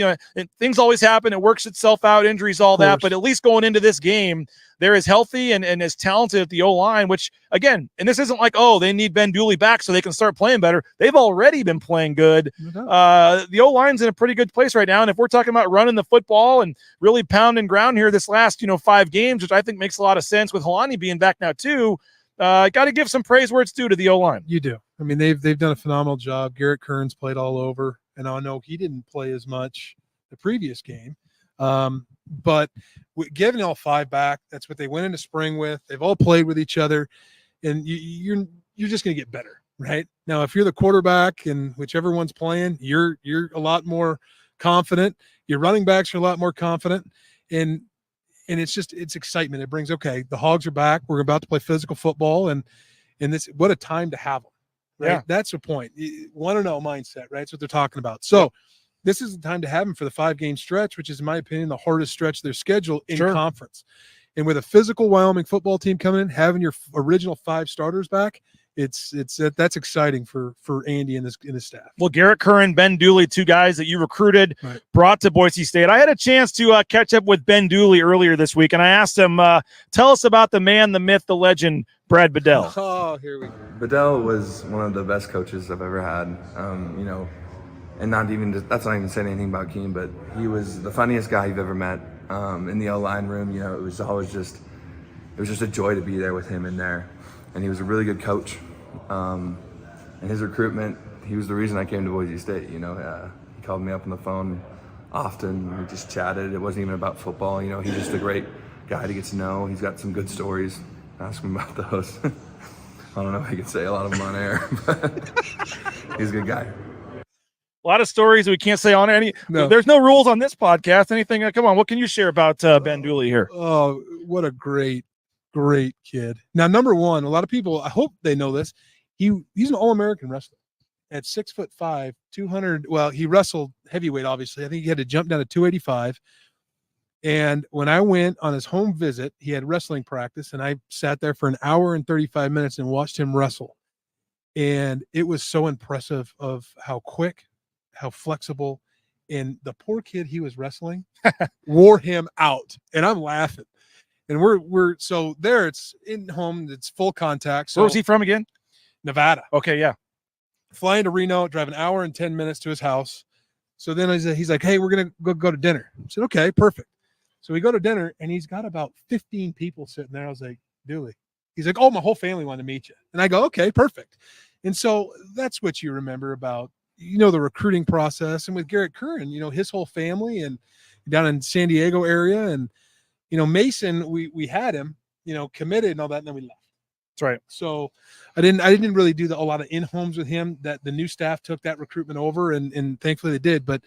things always happen. It works itself out, injuries, all that. But at least going into this game, they're as healthy and as talented at the O-line, which, again, and this isn't like, they need Ben Dooley back so they can start playing better. They've already been playing good. The O-line's in a pretty good place right now. And if we're talking about running the football and really pounding ground here this last, 5 games, which I think makes a lot of sense with Helani being back now too, got to give some praise where it's due to the O-line. You do. I mean, they've done a phenomenal job. Garrett Curran's played all over, and I know he didn't play as much the previous game. But giving all 5 back, that's what they went into spring with. They've all played with each other, and you're just going to get better, right? Now, if you're the quarterback and whichever one's playing, you're a lot more confident. Your running backs are a lot more confident, and it's excitement. It brings, the Hogs are back. We're about to play physical football, and this, what a time to have them, right? Yeah. That's the point. Want to know mindset, right? That's what they're talking about. So this is the time to have them for the 5-game stretch, which is, in my opinion, the hardest stretch of their schedule in conference. And with a physical Wyoming football team coming in, having your original 5 starters back, that's exciting for Andy and his staff. Well, Garrett Curran, Ben Dooley, 2 guys that you recruited, brought to Boise State. I had a chance to catch up with Ben Dooley earlier this week, and I asked him, tell us about the man, the myth, the legend, Brad Bedell. Oh, here we go. Bedell was one of the best coaches I've ever had. And that's not even saying anything about Keene, but he was the funniest guy you've ever met in the O-line room. It was always just a joy to be there with him in there. And he was a really good coach. And his recruitment, he was the reason I came to Boise State. He called me up on the phone often. We just chatted. It wasn't even about football. He's just a great guy to get to know. He's got some good stories. Ask him about those. I don't know if I could say a lot of them on air, but he's a good guy. A lot of stories we can't say on any. No. There's no rules on this podcast. Anything? Come on. What can you share about Ben Dooley here? Oh, what a great kid. Now, number one, a lot of people, I hope they know this. He's an All-American wrestler at 6'5", 200. Well, he wrestled heavyweight, obviously. I think he had to jump down to 285. And when I went on his home visit, he had wrestling practice, and I sat there for an hour and 35 minutes and watched him wrestle. And it was so impressive of how quick, how flexible, and the poor kid he was wrestling wore him out. And I'm laughing. And we're so there, it's in home, it's full contact. So where was he from again? Nevada. Okay, yeah. Flying to Reno, drive an hour and 10 minutes to his house. So then he's like, hey, we're going to go to dinner. I said, okay, perfect. So we go to dinner, and he's got about 15 people sitting there. I was like, Dooley. He's like, oh, my whole family wanted to meet you. And I go, okay, perfect. And so that's what you remember about, the recruiting process. And with Garrett Curran, his whole family and down in San Diego area. And Mason, we had him, committed and all that, and then we left. That's right. So I didn't really do a lot of in-homes with him. That the new staff took that recruitment over, and thankfully they did. But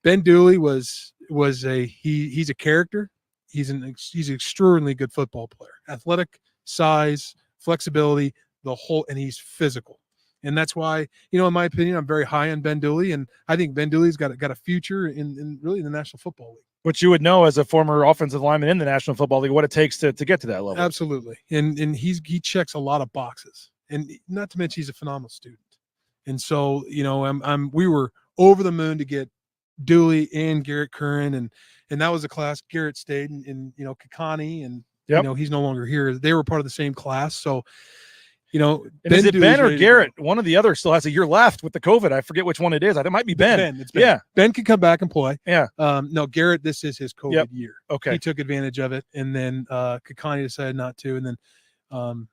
Ben Dooley he's a character. He's an extraordinarily good football player. Athletic, size, flexibility, and he's physical. And that's why, in my opinion, I'm very high on Ben Dooley, and I think Ben Dooley's got a future in really the National Football League. Which you would know as a former offensive lineman in the National Football League, what it takes to get to that level. Absolutely. And he checks a lot of boxes. And not to mention he's a phenomenal student. And so, we were over the moon to get Dooley and Garrett Curran, and that was a class. Garrett stayed, and Kakani, and he's no longer here. They were part of the same class. So, is it Ben or Garrett? One or the other still has a year left with the COVID. I forget which one it is. It might be Ben. It's Ben. Yeah. Ben can come back and play. Yeah. No, Garrett, this is his COVID year. Okay. He took advantage of it, and then Kakani decided not to, and then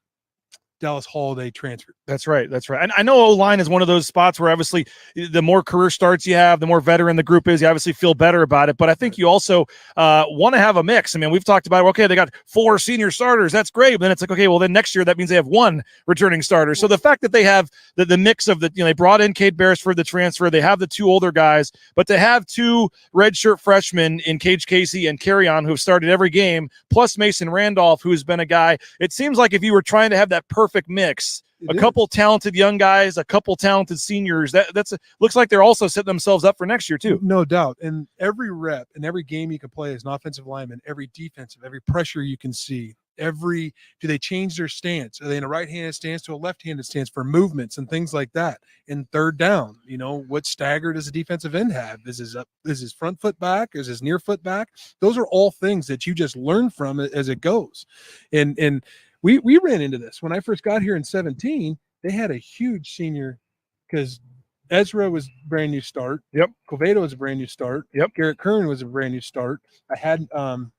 Dallas Holiday transferred. That's right. And I know O-line is one of those spots where obviously the more career starts you have, the more veteran the group is, you obviously feel better about it. But I think you also want to have a mix. I mean, we've talked about, okay, they got 4 senior starters. That's great. But then it's like, okay, well, then next year that means they have 1 returning starter. So the fact that they have the mix of they brought in Cade Beresford, the transfer, they have the 2 older guys, but to have 2 redshirt freshmen in Cage Casey and Carry-On who have started every game, plus Mason Randolph, who has been a guy, it seems like if you were trying to have that perfect mix, couple talented young guys, a couple talented seniors, that's looks like they're also setting themselves up for next year too. No doubt. And every rep and every game you can play as an offensive lineman, every defensive, every pressure you can see, do they change their stance? Are they in a right-handed stance to a left-handed stance for movements and things like that? In third down, what stagger does a defensive end have? Is his front foot back? Is his near foot back? Those are all things that you just learn from as it goes. And we ran into this when I first got here in 2017. They had a huge senior because Ezra was a brand new start. Yep. Covedo was a brand new start. Yep. Garrett Curran was a brand new start. I had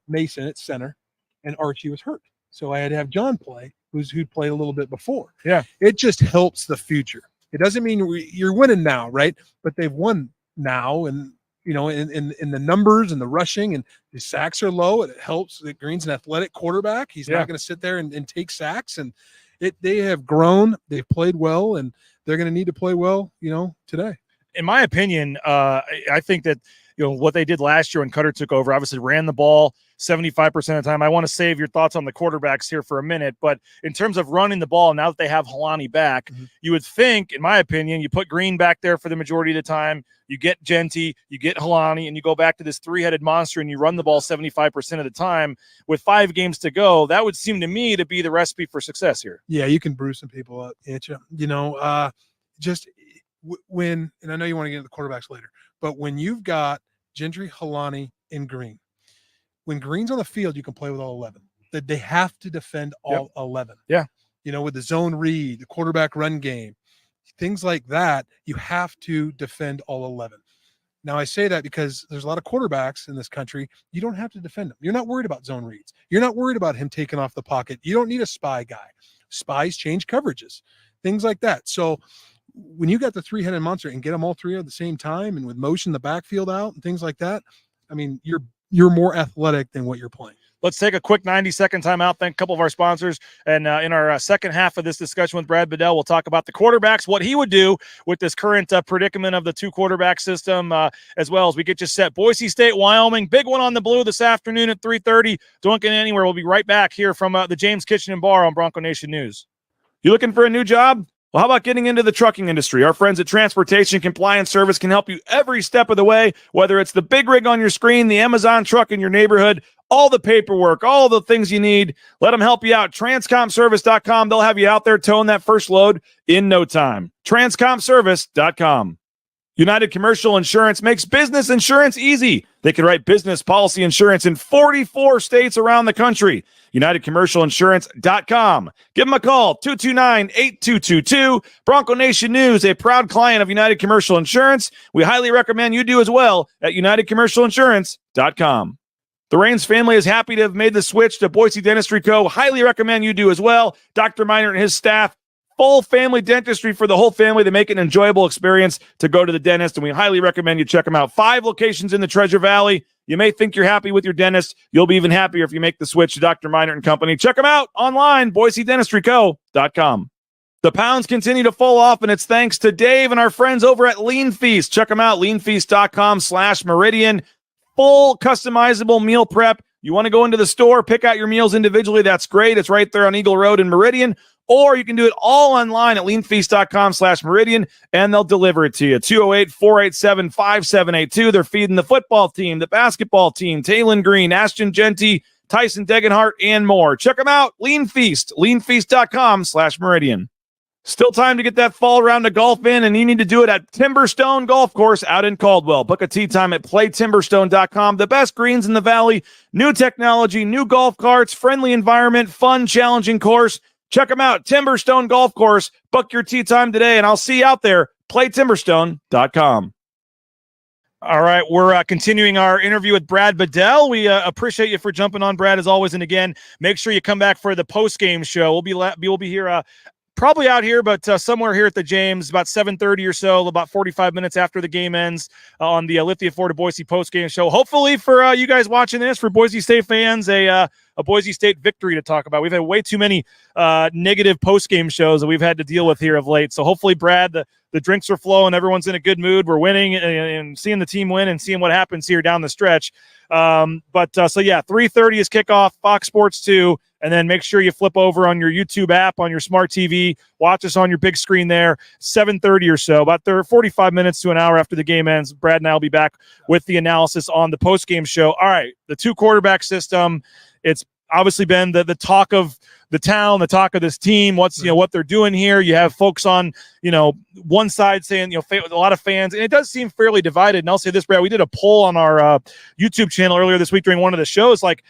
Mason at center, and Archie was hurt, so I had to have John play, who'd played a little bit before. Yeah. It just helps the future. It doesn't mean you're winning now, right? But they've won now, and in the numbers and the rushing, and the sacks are low. It helps that Green's an athletic quarterback. He's not going to sit there and take sacks. And they have grown. They've played well, and they're going to need to play well, today. In my opinion, I think that what they did last year when Cutter took over, obviously ran the ball 75% of the time. I want to save your thoughts on the quarterbacks here for a minute, but in terms of running the ball, now that they have Helani back, you would think, in my opinion, you put Green back there for the majority of the time, you get Genty, you get Helani, and you go back to this 3-headed monster and you run the ball 75% of the time. With 5 games to go, that would seem to me to be the recipe for success here. Yeah, you can bruise some people up, can't you? Just when, and I know you want to get into the quarterbacks later, but when you've got Gentry, Helani, and Green, when Green's on the field, you can play with all 11. That they have to defend all 11. Yeah. With the zone read, the quarterback run game, things like that, you have to defend all 11. Now, I say that because there's a lot of quarterbacks in this country. You don't have to defend them. You're not worried about zone reads. You're not worried about him taking off the pocket. You don't need a spy guy. Spies change coverages, things like that. So when you got the 3-headed monster and get them all 3 at the same time, and with motion the backfield out and things like that, I mean, you're more athletic than what you're playing. Let's take a quick 90-second timeout. Thank a couple of our sponsors. And in our second half of this discussion with Brad Bedell, we'll talk about the quarterbacks, what he would do with this current predicament of the 2-quarterback system, as well as we get you set. Boise State, Wyoming, big one on the blue this afternoon at 3:30. Don't get anywhere. We'll be right back here from the James Kitchen and Bar on Bronco Nation News. You looking for a new job? Well, how about getting into the trucking industry? Our friends at Transportation Compliance Service can help you every step of the way, whether it's the big rig on your screen, the Amazon truck in your neighborhood, all the paperwork, all the things you need. Let them help you out. Transcomservice.com. They'll have you out there towing that first load in no time. Transcomservice.com. United Commercial Insurance makes business insurance easy. They can write business policy insurance in 44 states around the country. UnitedCommercialInsurance.com. Give them a call, 229-8222. Bronco Nation News, a proud client of United Commercial Insurance. We highly recommend you do as well at UnitedCommercialInsurance.com. The Raines family is happy to have made the switch to Boise Dentistry Co. Highly recommend you do as well. Dr. Miner and his staff, full family dentistry for the whole family. They make it an enjoyable experience to go to the dentist, and we highly recommend you check them out. 5 locations in the Treasure Valley. You may think you're happy with your dentist. You'll be even happier if you make the switch to Dr. Meinert and Company. Check them out online, BoiseDentistryCo.com. The pounds continue to fall off, and it's thanks to Dave and our friends over at Lean Feast. Check them out, leanfeast.com/Meridian. Full customizable meal prep. You want to go into the store, pick out your meals individually. That's great. It's right there on Eagle Road in Meridian. Or you can do it all online at leanfeast.com/Meridian, and they'll deliver it to you. 208-487-5782. They're feeding the football team, the basketball team, Taylon Green, Ashton Genty, Tyson Degenhart, and more. Check them out. Lean Feast, leanfeast.com/Meridian. Still time to get that fall round of golf in, and you need to do it at Timberstone Golf Course out in Caldwell. Book a tee time at playtimberstone.com. The best greens in the valley, new technology, new golf carts, friendly environment, fun, challenging course. Check them out, Timberstone Golf Course. Book your tee time today, and I'll see you out there. Playtimberstone.com. All right, we're continuing our interview with Brad Bedell. We appreciate you for jumping on, Brad, as always. And again, make sure you come back for the post-game show. We'll be here probably out here, but somewhere here at the James, about 7:30 or so, about 45 minutes after the game ends on the Lithia Florida Boise post-game show. Hopefully for you guys watching this, for Boise State fans, a Boise State victory to talk about. We've had way too many negative post-game shows that we've had to deal with here of late. So hopefully, Brad, the drinks are flowing, everyone's in a good mood. We're winning and seeing the team win and seeing what happens here down the stretch. So yeah, 3:30 is kickoff, Fox Sports 2. And then make sure you flip over on your YouTube app, on your smart TV. Watch us on your big screen there, 7:30 or so. About 45 minutes to an hour after the game ends, Brad and I will be back with the analysis on the post-game show. All right, the two-quarterback system, it's obviously been the talk of the town, the talk of this team, what they're doing here. You have folks on, one side saying, a lot of fans, and it does seem fairly divided. And I'll say this, Brad, we did a poll on our YouTube channel earlier this week during one of the shows, like,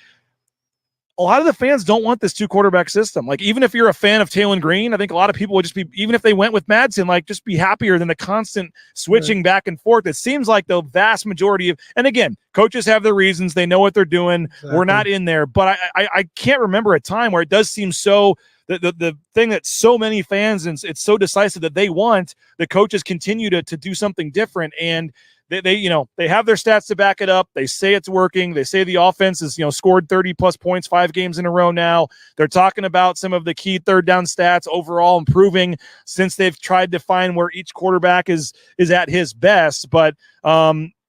a lot of the fans don't want this two-quarterback system. Like, even if you're a fan of Taylon Green, I think a lot of people would just be, even if they went with Madsen, like, just be happier than the constant switching back and forth. It seems like the vast majority of, and again, coaches have their reasons. They know what they're doing. Exactly. We're not in there. But I can't remember a time where it does seem so, the thing that so many fans, and it's so decisive that they want, the coaches continue to do something different. And they have their stats to back it up. They say it's working. They say the offense has, scored 30+ points 5 games in a row now. They're talking about some of the key third down stats overall improving since they've tried to find where each quarterback is at his best. But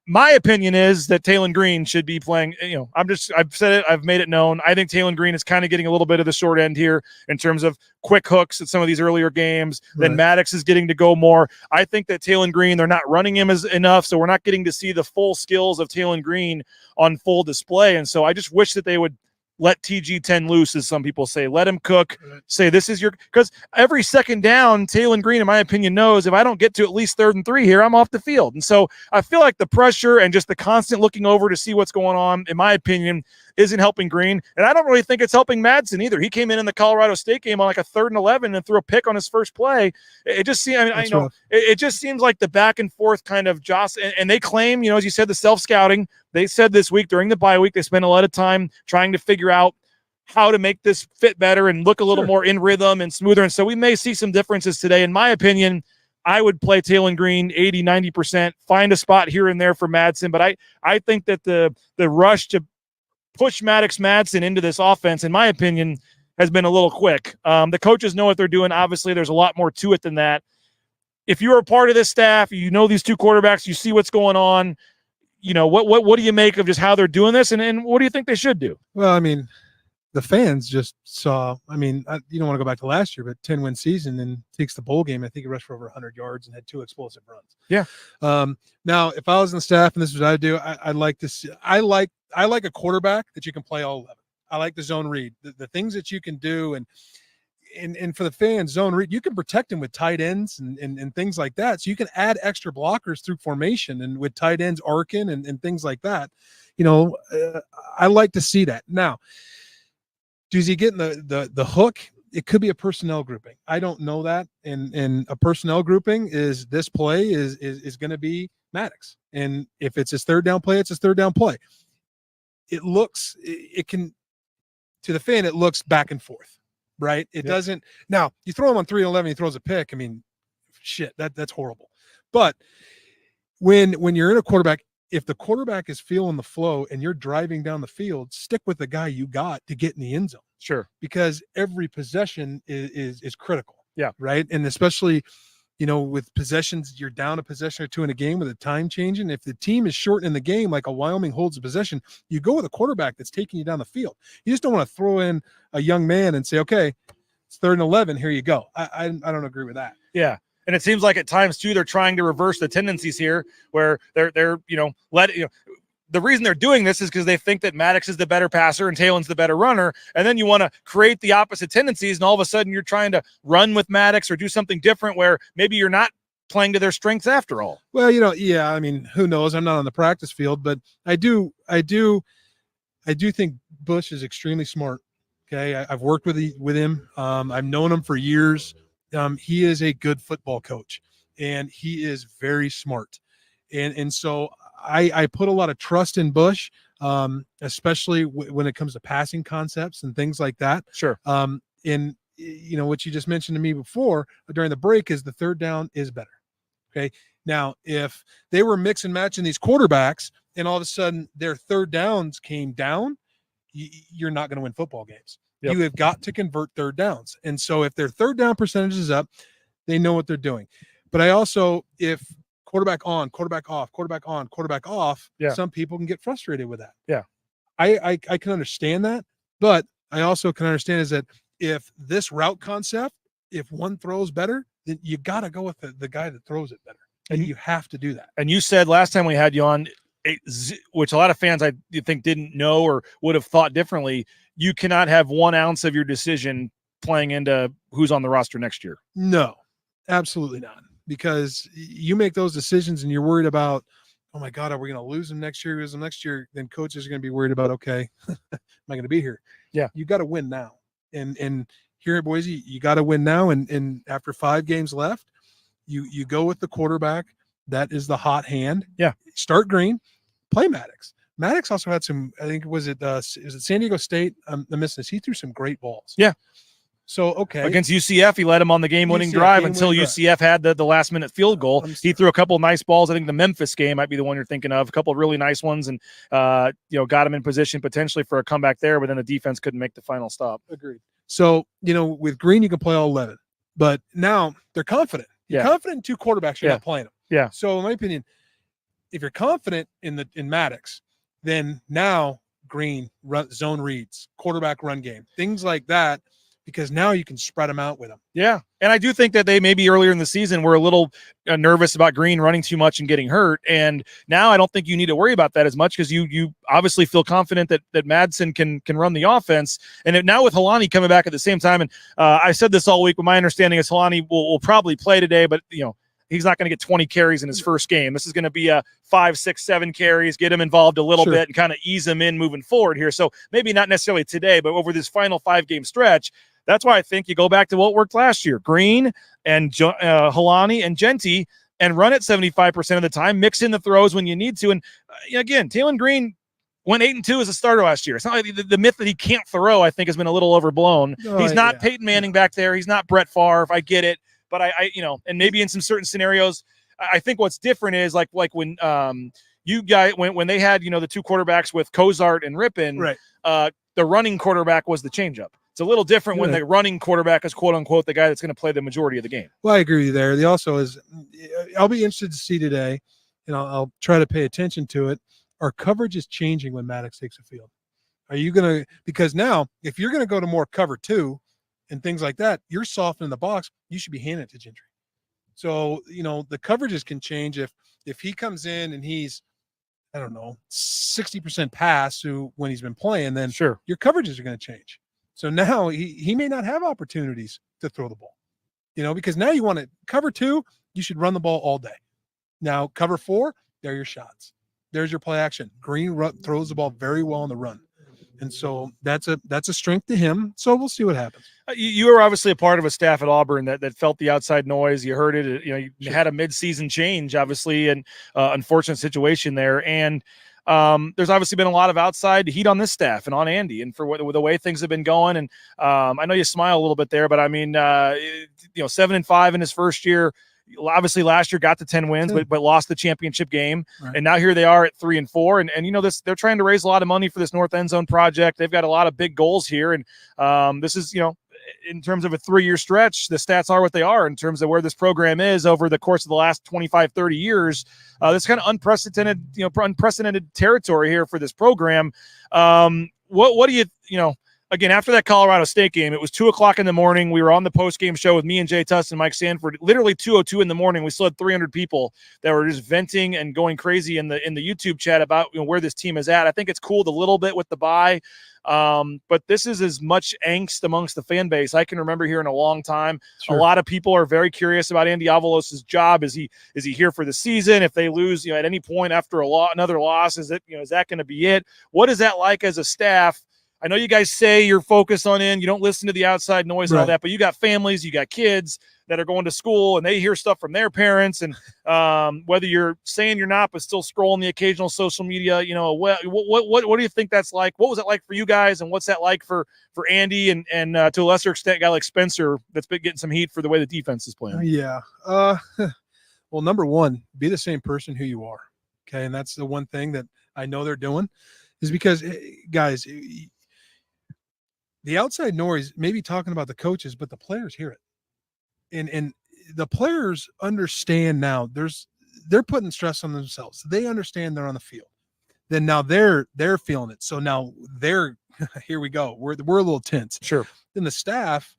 my opinion is that Taylon Green should be playing, I've said it, I've made it known. I think Taylon Green is kind of getting a little bit of the short end here in terms of quick hooks at some of these earlier games. Right. Then Maddox is getting to go more. I think that Taylon Green, they're not running him enough, so we're not getting to see the full skills of Taylon Green on full display. And so I just wish that they would let TG10 loose, as some people say. Let him cook. Right. Say this is because every second down, Taylon Green, in my opinion, knows if I don't get to at least 3rd and 3 here, I'm off the field. And so I feel like the pressure and just the constant looking over to see what's going on, in my opinion, isn't helping Green. And I don't really think it's helping Madsen either. He came in the Colorado State game on like a 3rd and 11 and threw a pick on his first play. It just seems, it just seems like the back and forth kind of and they claim, as you said, the self-scouting. They said this week during the bye week, they spent a lot of time trying to figure out how to make this fit better and look a little more in rhythm and smoother. And so we may see some differences today. In my opinion, I would play Taylon Green 80, 90%, find a spot here and there for Madsen. But I think that the rush to push Maddox-Madsen into this offense, in my opinion, has been a little quick. The coaches know what they're doing. Obviously, there's a lot more to it than that. If you're a part of this staff, you know these two quarterbacks, you see what's going on, what do you make of just how they're doing this, and what do you think they should do? Well, I mean, the fans just saw, you don't want to go back to last year, but 10-win season and takes the bowl game. I think he rushed for over 100 yards and had 2 explosive runs. Yeah. Now, if I was in the staff and this is what I do, I'd like to see, I like a quarterback that you can play all 11. I like the zone read, the things that you can do. And for the fans, zone read, you can protect him with tight ends and things like that. So you can add extra blockers through formation and with tight ends arcing and things like that. I like to see that. Now, does he get in the hook? It could be a personnel grouping. I don't know that. And a personnel grouping is this play is going to be Maddox. And if it's his 3rd down play, it's his 3rd down play. It can, to the fan, it looks back and forth, right? It doesn't. Now, you throw him on 3 and 11, he throws a pick. Shit, that's horrible. But when you're in a quarterback, if the quarterback is feeling the flow and you're driving down the field, stick with the guy you got to get in the end zone. Sure. Because every possession is critical. Yeah. Right. And especially, with possessions, you're down a possession or two in a game with a time changing. If the team is short in the game, like a Wyoming holds a possession, you go with a quarterback that's taking you down the field. You just don't want to throw in a young man and say, okay, it's 3rd and 11. Here you go. I don't agree with that. Yeah. And it seems like at times too, they're trying to reverse the tendencies here where they're the reason they're doing this is because they think that Maddox is the better passer and Talen's the better runner. And then you want to create the opposite tendencies. And all of a sudden you're trying to run with Maddox or do something different where maybe you're not playing to their strengths after all. Well, yeah, I mean, who knows? I'm not on the practice field, but I do think Bush is extremely smart. Okay. I've worked with him. I've known him for years. He is a good football coach and he is very smart. And so I put a lot of trust in Bush, especially when it comes to passing concepts and things like that. Sure. And what you just mentioned to me before during the break is the 3rd down is better. Okay. Now, if they were mix and matching these quarterbacks and all of a sudden their 3rd downs came down, you're not going to win football games. Yep. You have got to convert 3rd downs. And so if their 3rd down percentage is up, they know what they're doing. But I also, if quarterback on, quarterback off, quarterback on, quarterback off, some people can get frustrated with that. Yeah. I can understand that, but I also can understand is that if this route concept, if one throws better, then you got to go with the guy that throws it better. And you have to do that. And you said last time we had you on, which a lot of fans I think didn't know or would have thought differently, you cannot have 1 ounce of your decision playing into who's on the roster next year. No, absolutely not. Because you make those decisions and you're worried about, oh my God, are we going to lose him next year? Lose him next year? Then coaches are going to be worried about, okay, am I going to be here? Yeah. You got to win now. And here at Boise, you got to win now. And after 5 games left, you go with the quarterback. That is the hot hand. Yeah. Start Green, play Maddox. Maddox also had some, I think, is it San Diego State? I'm missing this. He threw some great balls. Yeah. So, okay. Against UCF, he led him on the game-winning drive until UCF had the last-minute field goal. He threw a couple of nice balls. I think the Memphis game might be the one you're thinking of. A couple of really nice ones and, got him in position potentially for a comeback there, but then the defense couldn't make the final stop. Agreed. So, with Green, you can play all 11. But now they're confident. You're confident in 2 quarterbacks, you're not playing them. Yeah. So, in my opinion, if you're confident in Maddox, then now Green, zone reads, quarterback run game, things like that, because now you can spread them out with them. Yeah. And I do think that they maybe earlier in the season were a little nervous about Green running too much and getting hurt. And now I don't think you need to worry about that as much because you obviously feel confident that Madsen can run the offense. And now with Helani coming back at the same time, and I said this all week, but my understanding is Helani will probably play today, but he's not going to get 20 carries in his first game. This is going to be a 5, 6, 7 carries, get him involved a little bit and kind of ease him in moving forward here. So maybe not necessarily today, but over this final 5-game stretch, that's why I think you go back to what worked last year. Green and Helani and Genty and run it 75% of the time, mix in the throws when you need to. And again, Taylen Green went 8-2 as a starter last year. It's not like the myth that he can't throw, I think, has been a little overblown. He's not Peyton Manning back there. He's not Brett Favre. I get it. But I and maybe in some certain scenarios, I think what's different is like when you guys when they had the 2 quarterbacks with Cozart and Rippon, right? The running quarterback was the changeup. It's a little different when the running quarterback is quote unquote the guy that's going to play the majority of the game. Well, I agree with you there. The also is, I'll be interested to see today, and I'll try to pay attention to it. Our coverage is changing when Maddox takes the field. Are you going to, because now if you're going to go to more cover 2 and things like that, you're softening the box. You should be handing it to Gentry. So, the coverages can change if he comes in and he's, I don't know, 60% pass when he's been playing, then sure, your coverages are going to change. So now he may not have opportunities to throw the ball, because now you want to cover 2, you should run the ball all day. Now cover 4, there are your shots. There's your play action. Green throws the ball very well on the run. And so that's a strength to him. So we'll see what happens. You were obviously a part of a staff at Auburn that felt the outside noise. You heard it. You had a midseason change, obviously, and unfortunate situation there. And there's obviously been a lot of outside heat on this staff and on Andy and for the way things have been going. And I know you smile a little bit there, but I mean, 7-5 in his first year. obviously last year got to 10 wins, but lost the championship game. Right. And now here they are at 3-4. And they're trying to raise a lot of money for this North End Zone project. They've got a lot of big goals here. And this is, in terms of a 3-year stretch, the stats are what they are in terms of where this program is over the course of the last 25, 30 years. This kind of unprecedented territory here for this program. What do you again, after that Colorado State game, it was 2:00 in the morning. We were on the post-game show with me and Jay Tuss and Mike Sanford. Literally 2:02 in the morning. We still had 300 people that were just venting and going crazy in the YouTube chat about where this team is at. I think it's cooled a little bit with the bye, but this is as much angst amongst the fan base I can remember here in a long time. Sure. A lot of people are very curious about Andy Avalos' job. Is he here for the season? If they lose, at any point after another loss, is that going to be it? What is that like as a staff? I know you guys say you're focused on you don't listen to the outside noise and all that, but you got families, you got kids that are going to school and they hear stuff from their parents. And whether you're saying you're not, but still scrolling the occasional social media, what do you think that's like? What was it like for you guys? And what's that like for Andy and to a lesser extent, a guy like Spencer that's been getting some heat for the way the defense is playing? Yeah. Well, number one, be the same person who you are. Okay. And that's the one thing that I know they're doing is because guys, the outside noise may be talking about the coaches, but the players hear it. And the players understand now they're putting stress on themselves. They understand they're on the field. Then now they're feeling it. So now they're here we go. We're a little tense. Sure. Then the staff,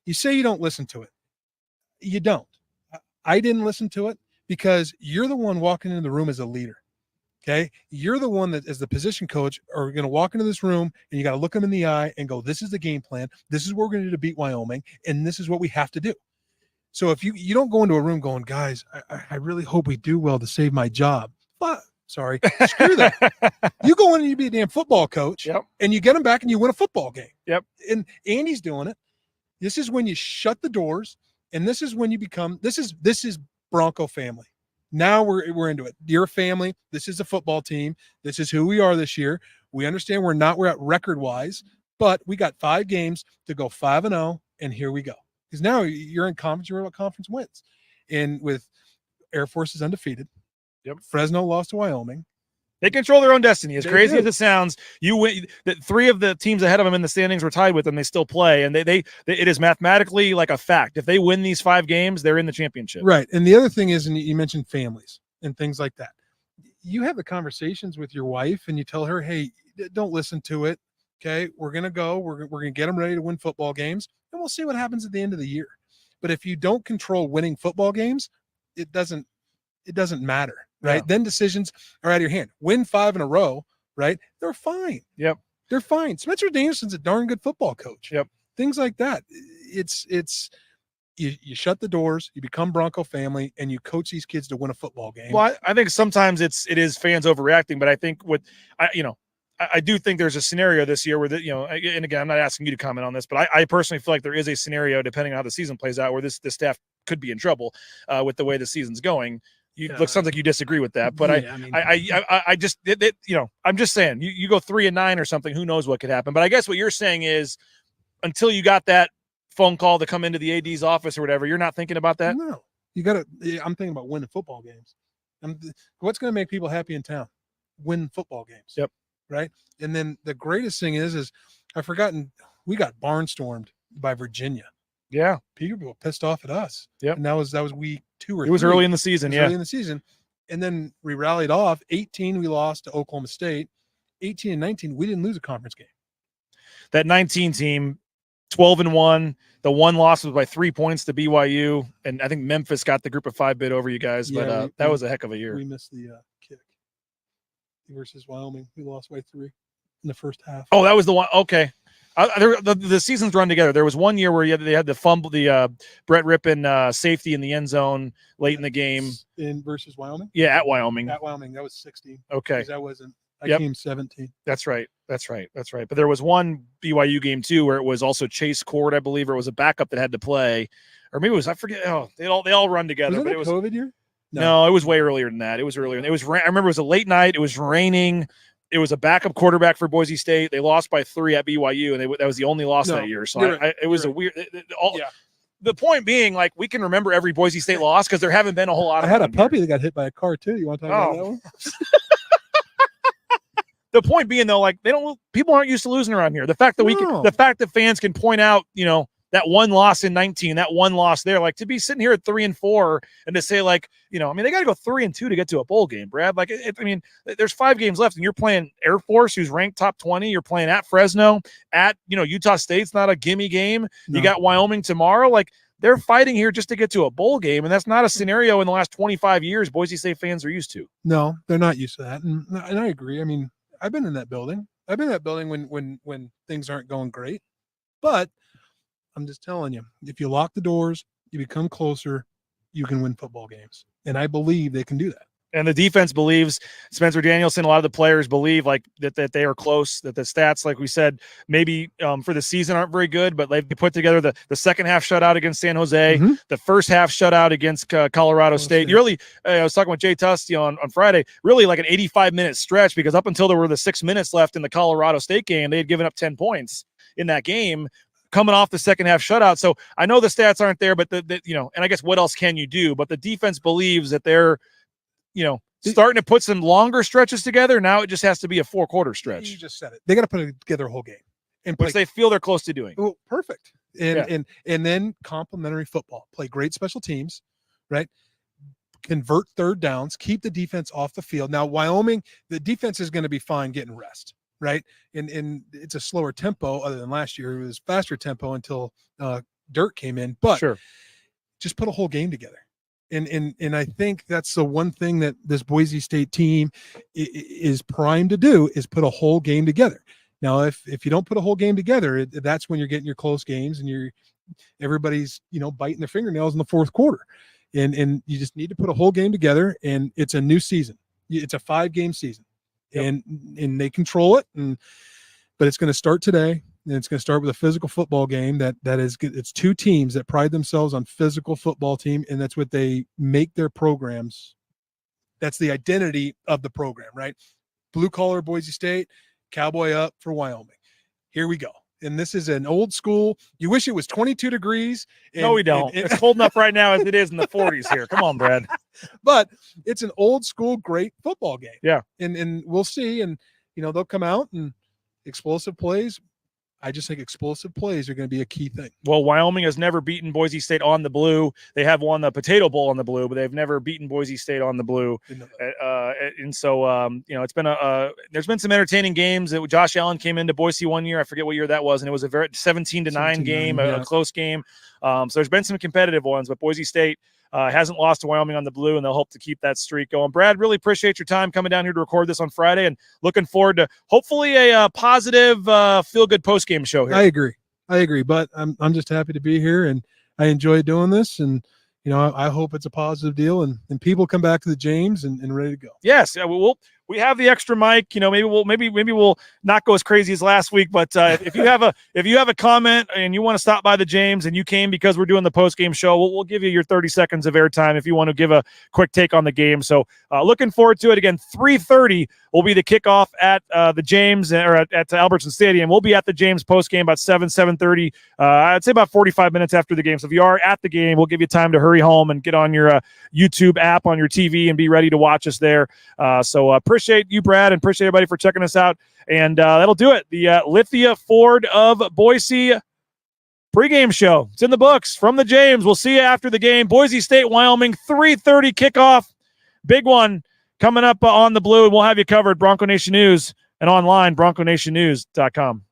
you say you don't listen to it. You don't. I didn't listen to it because you're the one walking into the room as a leader. Okay. You're the one that, as the position coach, are going to walk into this room and you got to look them in the eye and go, this is the game plan. This is what we're going to do to beat Wyoming. And this is what we have to do. So if you don't go into a room going, guys, I really hope we do well to save my job. But sorry, screw that. You go in and you be a damn football coach and you get them back and you win a football game. Yep. And Andy's doing it. This is when you shut the doors. And this is when you become, this is Bronco family. Now we're into it. You're a family. This is a football team. This is who we are this year. We understand we're at record wise, but we got 5 games to go 5-0, and here we go. Because now you're in conference. You're about conference wins, and with Air Force is undefeated. Yep. Fresno lost to Wyoming. They control their own destiny. As crazy do. as it sounds, you win. 3 of the teams ahead of them in the standings were tied with them. They still play, and they it is mathematically like a fact. If they win these 5 games, they're in the championship. Right. And the other thing is, and you mentioned families and things like that. You have the conversations with your wife, and you tell her, "Hey, don't listen to it. Okay, we're gonna go. We're gonna get them ready to win football games, and we'll see what happens at the end of the year." But if you don't control winning football games, it doesn't matter. Right. Yeah. Then decisions are out of your hand. Win 5 in a row, right? They're fine. Yep. They're fine. Spencer Danielson's a darn good football coach. Yep. Things like that. It's you shut the doors, you become Bronco family, and you coach these kids to win a football game. Well, I think sometimes it is fans overreacting, but I think I do think there's a scenario this year where and again, I'm not asking you to comment on this, but I personally feel like there is a scenario, depending on how the season plays out, where the staff could be in trouble with the way the season's going. Sounds like you disagree with that, but I just I'm just saying you go 3-9 or something. Who knows what could happen? But I guess what you're saying is until you got that phone call to come into the AD's office or whatever, you're not thinking about that. No, you got to. I'm thinking about winning football games. What's going to make people happy in town? Win football games. Yep. Right. And then the greatest thing is I've forgotten we got barnstormed by Virginia. Yeah, people were pissed off at us. Yep. And that was week 2 or 3. It was early in the season. Early in the season, and then we rallied off. 18, we lost to Oklahoma State. 18 and 19, we didn't lose a conference game. That 19 team, 12-1. The one loss was by 3 points to BYU, and I think Memphis got the Group of 5 bid over you guys. But that was a heck of a year. We missed the kick versus Wyoming. We lost by 3 in the first half. Oh, that was the one. Okay. The seasons run together. There was one year where they had the fumble, the Brett Rippon safety in the end zone late in the game. In versus Wyoming? Yeah, at Wyoming. At Wyoming, that was 16. Okay. That wasn't. I came 17. That's right. But there was one BYU game too where it was also Chase Cord, I believe, or it was a backup that had to play, or maybe it was, I forget. Oh, they all run together. Was it a COVID year? No, it was way earlier than that. It was earlier. I remember it was a late night. It was raining. It was a backup quarterback for Boise State. They lost by 3 at BYU, and that was the only loss that year. So it was a weird. the point being, like, we can remember every Boise State loss because there haven't been a whole lot of I had a them puppy here. that got hit by a car too. You want to talk about that one? The point being, though, like, people aren't used to losing around here. The fact that the fact that fans can point out, that one loss in 19, that one loss there, like, to be sitting here at 3-4 and to say, like, they got to go 3-2 to get to a bowl game, Brad. Like, there's 5 games left, and you're playing Air Force, who's ranked top 20. You're playing at Fresno, at Utah State's not a gimme game. No. You got Wyoming tomorrow. Like, they're fighting here just to get to a bowl game, and that's not a scenario in the last 25 years Boise State fans are used to. No, they're not used to that, and I agree. I mean, I've been in that building. I've been in that building when things aren't going great, but I'm just telling you, if you lock the doors, you become closer, you can win football games. And I believe they can do that. And the defense believes, Spencer Danielson, a lot of the players believe like that they are close, that the stats, like we said, maybe for the season aren't very good, but they've put together the second half shutout against San Jose, the first half shutout against Colorado State. Really, I was talking with Jay Tusty on Friday, really like an 85-minute stretch, because up until there were the 6 minutes left in the Colorado State game, they had given up 10 points in that game, coming off the second half shutout. So I know the stats aren't there, but and I guess what else can you do? But the defense believes that they're, starting to put some longer stretches together. Now it just has to be a 4-quarter stretch. You just said it. They got to put together a whole game, and which they feel they're close to doing. Oh, perfect. And then complementary football. Play great special teams, right? Convert third downs. Keep the defense off the field. Now Wyoming, the defense is going to be fine getting rest, right? And it's a slower tempo. Other than last year, it was faster tempo until Dirt came in. But just put a whole game together. And I think that's the one thing that this Boise State team is primed to do, is put a whole game together. Now, if you don't put a whole game together, that's when you're getting your close games and everybody's biting their fingernails in the fourth quarter. And you just need to put a whole game together, and it's a new season. It's a 5-game season, and they control it. But it's going to start today. And it's going to start with a physical football game that is good. It's 2 teams that pride themselves on physical football team, and that's what they make their programs. That's the identity of the program, right? Blue collar Boise State, cowboy up for Wyoming. Here we go. And this is an old school. You wish it was 22 degrees. No, we don't. It's cold enough right now as it is in the 40s here. Come on, Brad. But it's an old school, great football game. Yeah. And we'll see. And, they'll come out and explosive plays. I just think explosive plays are going to be a key thing. Well, Wyoming has never beaten Boise State on the blue. They have won the Potato Bowl on the blue, but they've never beaten Boise State on the blue. And so, it's been there's been some entertaining games. Josh Allen came into Boise one year. I forget what year that was, and it was a very 17-9 game, a close game. So there's been some competitive ones, but Boise State hasn't lost to Wyoming on the blue, and they'll hope to keep that streak going. Brad, really appreciate your time coming down here to record this on Friday, and looking forward to hopefully a positive, feel-good post-game show here. I agree, but I'm just happy to be here, and I enjoy doing this, and I hope it's a positive deal, and people come back to the James and ready to go. Yes, we have the extra mic. Maybe we'll not go as crazy as last week. But if you have a comment and you want to stop by the James and you came because we're doing the post game show, we'll give you your 30 seconds of airtime if you want to give a quick take on the game. So looking forward to it. Again, 3:30 will be the kickoff at the James or at Albertson Stadium. We'll be at the James post game about 7:30. I'd say about 45 minutes after the game. So if you are at the game, we'll give you time to hurry home and get on your YouTube app on your TV and be ready to watch us there. So appreciate you, Brad, and appreciate everybody for checking us out. And that'll do it. The Lithia Ford of Boise pregame show. It's in the books from the James. We'll see you after the game. Boise State, Wyoming, 3:30 kickoff. Big one coming up on the blue, and we'll have you covered. Bronco Nation News and online, bronconationnews.com.